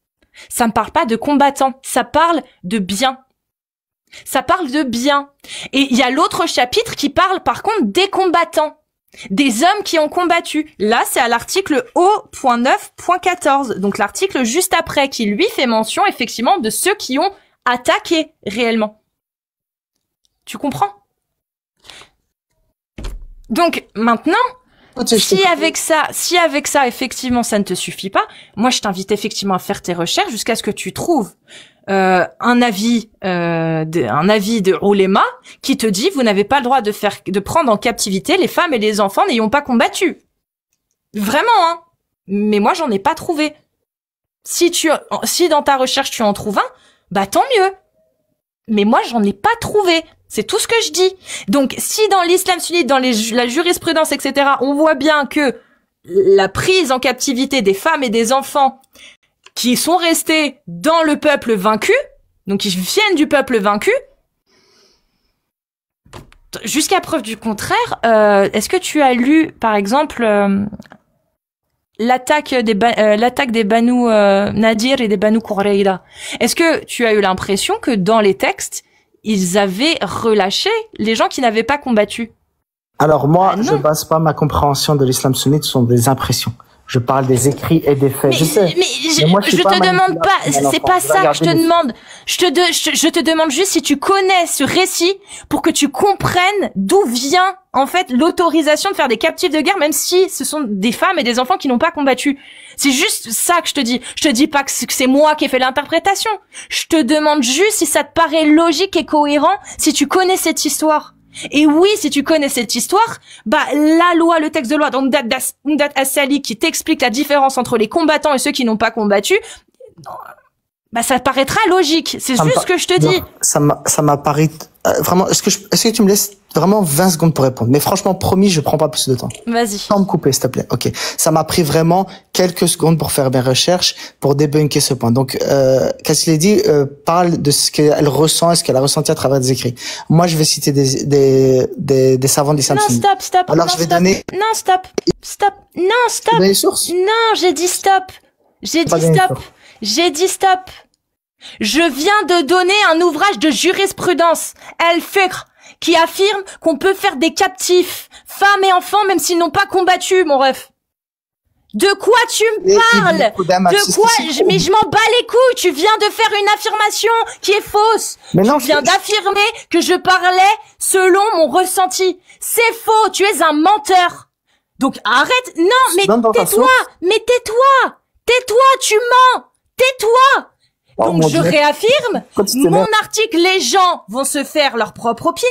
Ça ne parle pas de combattants, ça parle de biens. Ça parle de biens. Et il y a l'autre chapitre qui parle par contre des combattants, des hommes qui ont combattu. Là, c'est à l'article O.9.14, donc l'article juste après, qui lui fait mention effectivement de ceux qui ont attaqué réellement. Tu comprends? Donc maintenant, si avec ça, effectivement, ça ne te suffit pas, moi je t'invite effectivement à faire tes recherches jusqu'à ce que tu trouves un avis de ouléma qui te dit vous n'avez pas le droit de prendre en captivité les femmes et les enfants n'ayant pas combattu. Vraiment, hein. Mais moi j'en ai pas trouvé. Si dans ta recherche tu en trouves un, bah tant mieux. Mais moi j'en ai pas trouvé. C'est tout ce que je dis. Donc, si dans l'islam sunnite, dans la jurisprudence, etc., on voit bien que la prise en captivité des femmes et des enfants qui sont restés dans le peuple vaincu, donc qui viennent du peuple vaincu, jusqu'à preuve du contraire, est-ce que tu as lu, par exemple, l'attaque des Banu Nadir et des Banu Qurayza? Est-ce que tu as eu l'impression que dans les textes, ils avaient relâché les gens qui n'avaient pas combattu? Alors moi, je base pas ma compréhension de l'islam sunnite sur des impressions. Je parle des écrits et des faits. Je sais. Mais moi, je te demande pas, c'est pas ça que je te demande. Je te demande juste si tu connais ce récit pour que tu comprennes d'où vient, en fait, l'autorisation de faire des captifs de guerre, même si ce sont des femmes et des enfants qui n'ont pas combattu. C'est juste ça que je te dis. Je te dis pas que c'est moi qui ai fait l'interprétation. Je te demande juste si ça te paraît logique et cohérent, si tu connais cette histoire. Et oui, si tu connais cette histoire, bah la loi, le texte de loi d'Umdat as-Salik qui t'explique la différence entre les combattants et ceux qui n'ont pas combattu, bah ça paraîtra logique. C'est juste ce que je te dis. Ça m'a paru vraiment. Est-ce que tu me laisses vraiment 20 secondes pour répondre? Mais franchement, promis, je prends pas plus de temps. Vas-y. Sans me couper, s'il te plaît. Ok. Ça m'a pris vraiment quelques secondes pour faire mes recherches, pour débunker ce point. Donc, qu'est-ce qu'il a dit? Parle de ce qu'elle ressent et ce qu'elle a ressenti à travers des écrits. Moi, je vais citer des savants d'islam. Non, stop. Alors, je vais donner. Non, stop. Non, stop. Les sources. Non, j'ai dit stop. J'ai dit stop. Je viens de donner un ouvrage de jurisprudence, Al-Fiqh, qui affirme qu'on peut faire des captifs, femmes et enfants, même s'ils n'ont pas combattu, mon ref. De quoi tu me parles? De quoi? Mais je m'en bats les couilles. Tu viens de faire une affirmation qui est fausse. Mais non, tu viens d'affirmer que je parlais selon mon ressenti. C'est faux. Tu es un menteur. Donc arrête. Non, mais tais-toi. Mais tais-toi. Tais-toi, tu mens. Tais-toi. Donc je réaffirme, mon article, les gens vont se faire leur propre opinion.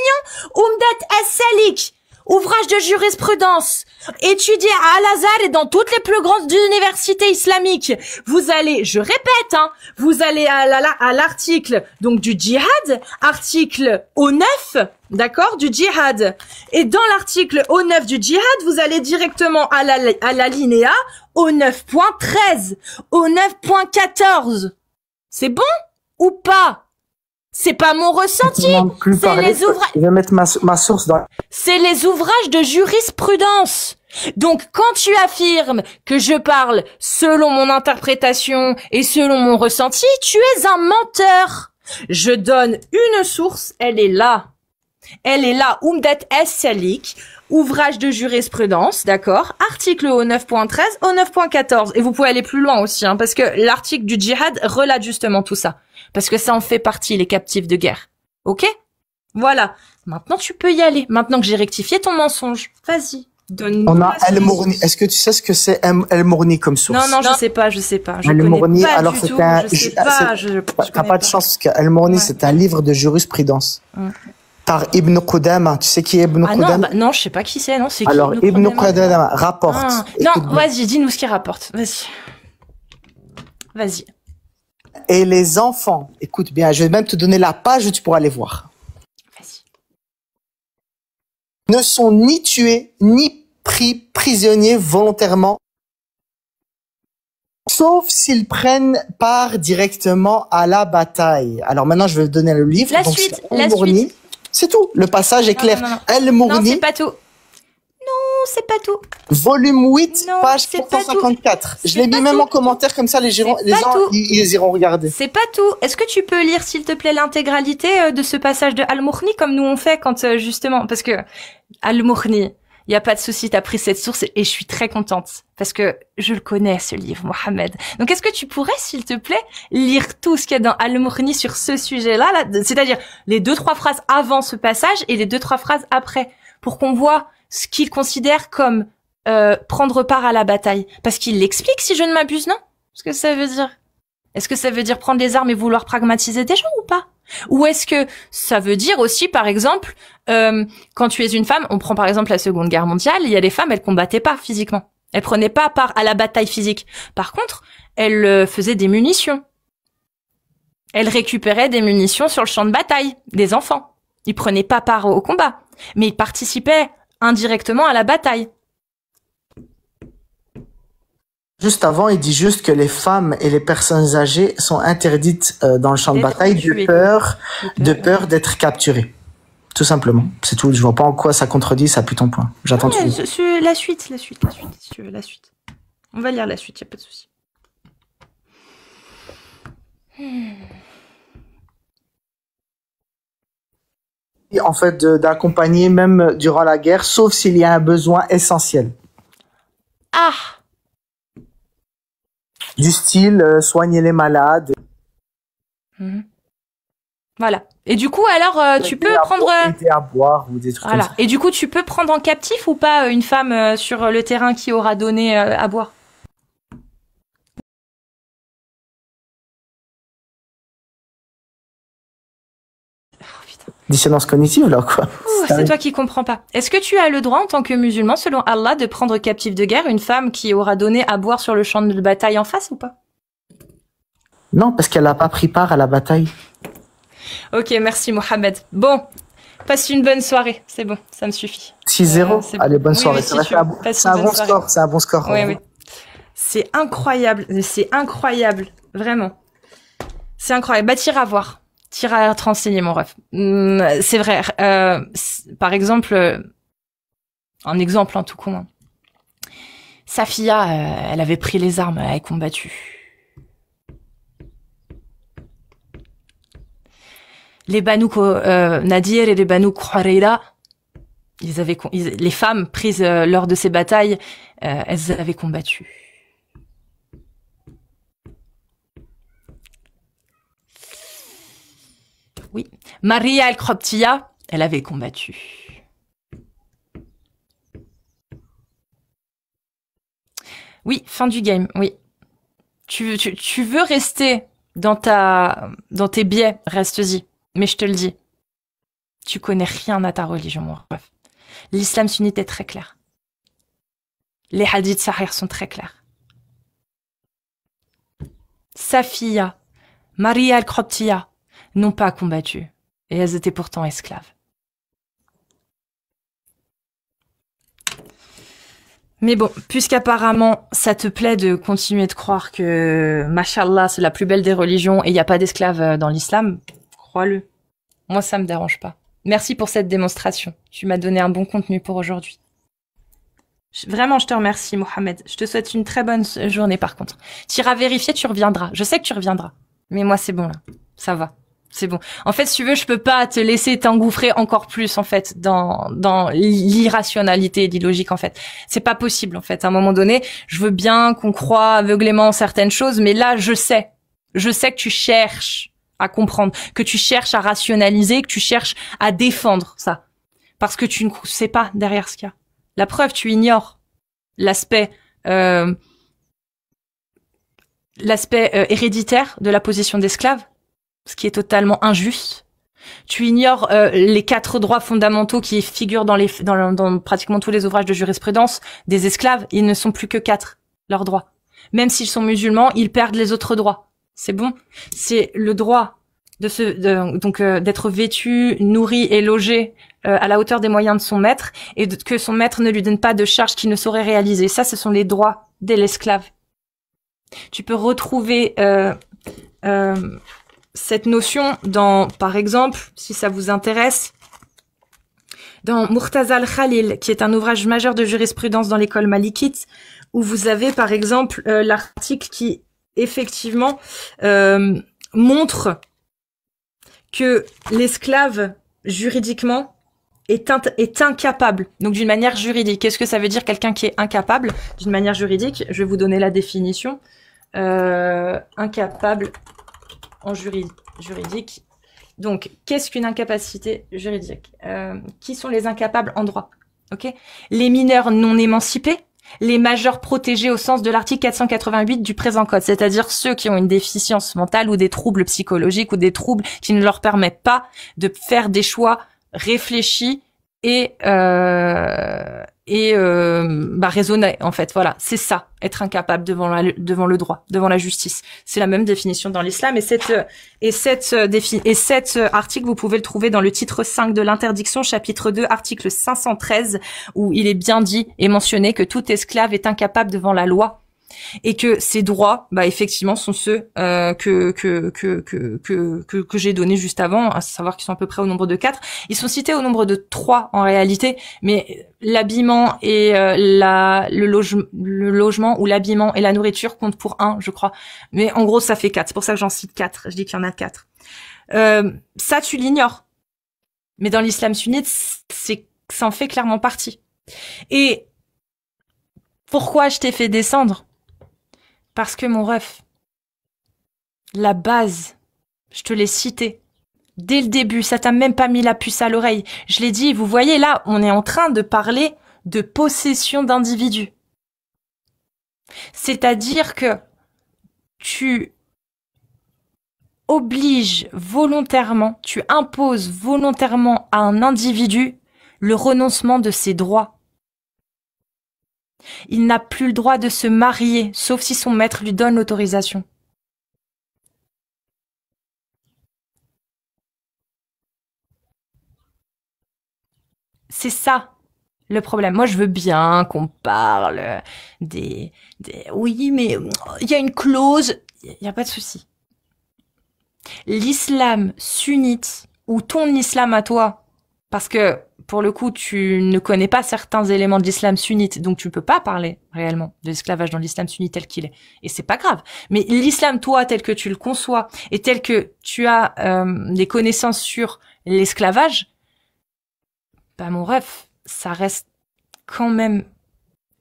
Umdat as-Salik, ouvrage de jurisprudence, étudié à Al-Azhar et dans toutes les plus grandes universités islamiques. Vous allez, je répète, vous allez à l'article donc du djihad, article O9, d'accord, du djihad. Et dans l'article O9 du djihad, vous allez directement à l'alinéa O9.13, O9.14. C'est bon ou pas? C'est pas mon ressenti. C'est les ouvrages. Je vais mettre ma source dans. C'est les ouvrages de jurisprudence. Donc, quand tu affirmes que je parle selon mon interprétation et selon mon ressenti, tu es un menteur. Je donne une source, elle est là. Umdat as-Salik, ouvrage de jurisprudence, d'accord, article O9.13, O9.14. Et vous pouvez aller plus loin aussi, parce que l'article du djihad relate justement tout ça. Parce que ça en fait partie, les captifs de guerre. Ok? Voilà. Maintenant, tu peux y aller. Maintenant que j'ai rectifié ton mensonge. Vas-y. On a Al-Mourni. Est-ce que tu sais ce que c'est Al-Mourni comme source? Non, je sais pas. Al-Mourni, alors c'est un, t'as pas de chance parce qu'Al-Mourni, c'est un livre de jurisprudence. Par Ibn Qudama. Tu sais qui est Ibn Qudama? Non, je sais pas qui c'est, non, c'est qui? Alors, Ibn Qudama rapporte. Non, vas-y, dis-nous ce qu'il rapporte. Vas-y. Et les enfants, écoute bien, je vais même te donner la page où tu pourras les voir. Vas-y. Ne sont ni tués, ni pris prisonniers volontairement, sauf s'ils prennent part directement à la bataille. Alors maintenant, je vais te donner le livre. La suite. C'est tout. Le passage est clair. Non, c'est pas tout. Non, c'est pas tout. Volume 8, page 454. Je l'ai mis même en commentaire, comme ça les gens ils iront regarder. C'est pas tout. Est-ce que tu peux lire, s'il te plaît, l'intégralité de ce passage de Al-Mourni, comme nous on fait quand justement, parce que Al-Mourni, il y a pas de souci, t'as pris cette source et je suis très contente parce que je le connais ce livre, Mohamed. Donc est-ce que tu pourrais, s'il te plaît, lire tout ce qu'il y a dans Al-Mourni sur ce sujet-là, c'est-à-dire les 2-3 phrases avant ce passage et les 2-3 phrases après, pour qu'on voit ce qu'il considère comme prendre part à la bataille, parce qu'il l'explique, si je ne m'abuse, non? Ce que ça veut dire. Est-ce que ça veut dire prendre les armes et vouloir pragmatiser des gens ou pas? Ou est-ce que ça veut dire aussi, par exemple, quand tu es une femme, on prend par exemple la Seconde Guerre mondiale, il y a des femmes, elles combattaient pas physiquement. Elles prenaient pas part à la bataille physique. Par contre, elles faisaient des munitions. Elles récupéraient des munitions sur le champ de bataille, des enfants. Ils prenaient pas part au combat, mais ils participaient indirectement à la bataille. Juste avant, il dit juste que les femmes et les personnes âgées sont interdites dans le champ de bataille de peur d'être capturées. Tout simplement. C'est tout. Je vois pas en quoi ça contredit, ça appuie ton point. J'attends tout. La suite, si tu veux, la suite. On va lire la suite, y a pas de souci. Et en fait, d'accompagner même durant la guerre, sauf s'il y a un besoin essentiel. Ah! Du style soigner les malades. Voilà. Et du coup, alors, tu peux prendre... aider à boire ou des trucs comme ça. Et du coup, tu peux prendre en captif ou pas une femme sur le terrain qui aura donné à boire? Dissonance cognitive, là, quoi. C'est toi qui comprends pas. Est-ce que tu as le droit, en tant que musulman, selon Allah, de prendre captif de guerre une femme qui aura donné à boire sur le champ de bataille en face ou pas? Non, parce qu'elle n'a pas pris part à la bataille. Ok, merci Mohamed. Bon, passe une bonne soirée. C'est bon, ça me suffit. 6-0. Allez, bonne soirée. Oui, c'est un bon score. C'est un bon score. Oui. C'est incroyable. C'est incroyable. Vraiment. C'est incroyable. Bah, t'iras voir. T'iras te renseigner, mon ref. C'est vrai. Par exemple, un exemple en tout con. Safia, elle avait pris les armes, elle avait combattu. Les Banu Nadir et les Banu Khoureira, les femmes prises lors de ces batailles, elles avaient combattu. Oui. Maria al-Khrobtiya, elle avait combattu. Oui, fin du game, oui. Tu veux rester dans tes biais, reste-y. Mais je te le dis, tu connais rien à ta religion, mon ref. L'islam sunnite est très clair. Les hadiths sahih sont très clairs. Safiya, Maria al-Khrobtiya n'ont pas combattu. Et elles étaient pourtant esclaves. Mais bon, puisqu'apparemment, ça te plaît de continuer de croire que, mashallah, c'est la plus belle des religions et il n'y a pas d'esclaves dans l'islam, crois-le. Moi, ça me dérange pas. Merci pour cette démonstration. Tu m'as donné un bon contenu pour aujourd'hui. Vraiment, je te remercie, Mohamed. Je te souhaite une très bonne journée, par contre. Tu iras vérifier, tu reviendras. Je sais que tu reviendras. Mais moi, c'est bon, là. Ça va. C'est bon. En fait, si tu veux, je peux pas te laisser t'engouffrer encore plus, en fait, dans l'irrationalité et l'illogique, en fait. C'est pas possible, en fait. À un moment donné, je veux bien qu'on croie aveuglément en certaines choses, mais là, je sais. Je sais que tu cherches à comprendre, que tu cherches à rationaliser, que tu cherches à défendre ça. Parce que tu ne sais pas derrière ce qu'il y a. La preuve, tu ignores l'aspect héréditaire de la position d'esclave, ce qui est totalement injuste. Tu ignores les 4 droits fondamentaux qui figurent dans pratiquement tous les ouvrages de jurisprudence des esclaves. Ils ne sont plus que 4, leurs droits. Même s'ils sont musulmans, ils perdent les autres droits. C'est bon. C'est le droit d'être vêtu, nourri et logé à la hauteur des moyens de son maître et que son maître ne lui donne pas de charges qu'il ne saurait réaliser. Ça, ce sont les droits de l'esclave. Tu peux retrouver cette notion dans, par exemple, si ça vous intéresse, dans Murtaza al-Khalil, qui est un ouvrage majeur de jurisprudence dans l'école malikite, où vous avez, par exemple, l'article qui, effectivement, montre que l'esclave, juridiquement, est incapable. Donc, d'une manière juridique. Qu'est-ce que ça veut dire, quelqu'un qui est incapable? D'une manière juridique, je vais vous donner la définition. Incapable en juridique. Donc, qu'est-ce qu'une incapacité juridique? Qui sont les incapables en droit? Ok. Les mineurs non émancipés, les majeurs protégés au sens de l'article 488 du présent code, c'est-à-dire ceux qui ont une déficience mentale ou des troubles psychologiques ou des troubles qui ne leur permettent pas de faire des choix réfléchis et raisonner, en fait. Voilà, c'est ça, être incapable devant le droit, devant la justice. C'est la même définition dans l'islam, et cet article, vous pouvez le trouver dans le titre 5 de l'interdiction, chapitre 2, article 513, où il est bien dit et mentionné que tout esclave est incapable devant la loi. Et que ces droits, effectivement, sont ceux que j'ai donnés juste avant, à savoir qu'ils sont à peu près au nombre de 4. Ils sont cités au nombre de 3 en réalité, mais l'habillement et le logement ou l'habillement et la nourriture comptent pour 1, je crois. Mais en gros, ça fait 4. C'est pour ça que j'en cite 4. Je dis qu'il y en a 4. Ça, tu l'ignores. Mais dans l'islam sunnite, ça en fait clairement partie. Et pourquoi je t'ai fait descendre? Parce que mon ref, la base, je te l'ai cité. Dès le début, ça t'a même pas mis la puce à l'oreille. Je l'ai dit, vous voyez là, on est en train de parler de possession d'individus. C'est-à-dire que tu obliges volontairement, tu imposes volontairement à un individu le renoncement de ses droits. Il n'a plus le droit de se marier, sauf si son maître lui donne l'autorisation. C'est ça le problème. Moi, je veux bien qu'on parle des... Oui, mais il y a une clause. Il n'y a pas de souci. L'islam sunnite, ou ton islam à toi, parce que, pour le coup, tu ne connais pas certains éléments de l'islam sunnite, donc tu ne peux pas parler réellement de l'esclavage dans l'islam sunnite tel qu'il est. Et c'est pas grave. Mais l'islam, toi, tel que tu le conçois, et tel que tu as des connaissances sur l'esclavage, bah mon ref, ça reste quand même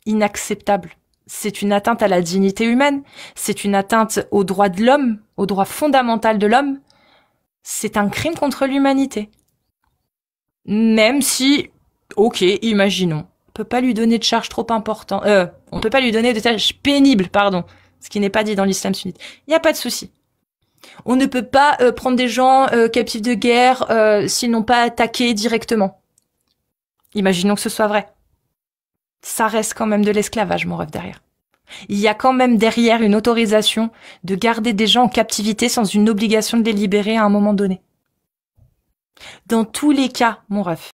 inacceptable. C'est une atteinte à la dignité humaine, c'est une atteinte aux droits de l'homme, aux droits fondamentaux de l'homme. C'est un crime contre l'humanité. Même si, ok, imaginons, on peut pas lui donner de charge trop importante, on peut pas lui donner de tâches pénibles, pardon, ce qui n'est pas dit dans l'islam sunnite. Il n'y a pas de souci. On ne peut pas prendre des gens captifs de guerre s'ils n'ont pas attaqué directement. Imaginons que ce soit vrai. Ça reste quand même de l'esclavage, mon rêve, derrière. Il y a quand même derrière une autorisation de garder des gens en captivité sans une obligation de les libérer à un moment donné. Dans tous les cas, mon ref,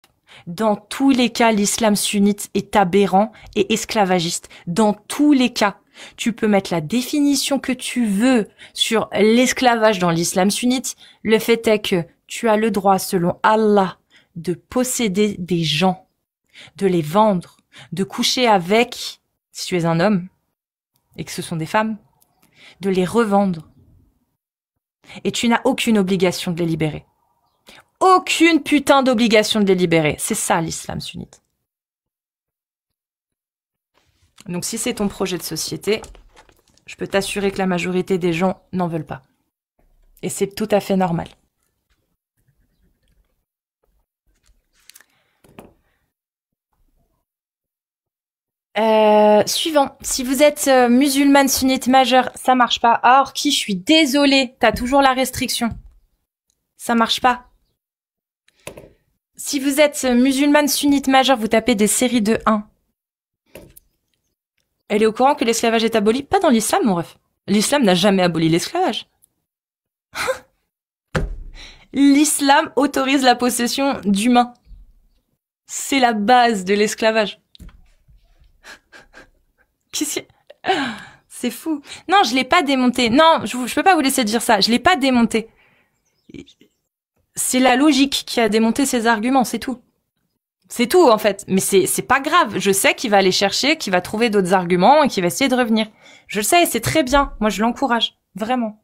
dans tous les cas, l'islam sunnite est aberrant et esclavagiste. Dans tous les cas, tu peux mettre la définition que tu veux sur l'esclavage dans l'islam sunnite. Le fait est que tu as le droit, selon Allah, de posséder des gens, de les vendre, de coucher avec, si tu es un homme, et que ce sont des femmes, de les revendre. Et tu n'as aucune obligation de les libérer. Aucune putain d'obligation de les libérer. C'est ça l'islam sunnite. Donc si c'est ton projet de société, je peux t'assurer que la majorité des gens n'en veulent pas. Et c'est tout à fait normal. Suivant. Si vous êtes musulmane sunnite majeure, ça marche pas. Alors qui, je suis désolée, t'as toujours la restriction. Ça marche pas. Si vous êtes musulmane sunnite majeure, vous tapez des séries de 1. Elle est au courant que l'esclavage est aboli? Pas dans l'islam, mon ref. L'islam n'a jamais aboli l'esclavage. L'islam autorise la possession d'humains. C'est la base de l'esclavage. C'est fou. Non, je l'ai pas démonté. Non, je peux pas vous laisser dire ça. Je l'ai pas démonté. C'est la logique qui a démonté ses arguments, c'est tout. C'est tout, en fait. Mais c'est pas grave. Je sais qu'il va aller chercher, qu'il va trouver d'autres arguments et qu'il va essayer de revenir. Je le sais, c'est très bien. Moi, je l'encourage. Vraiment.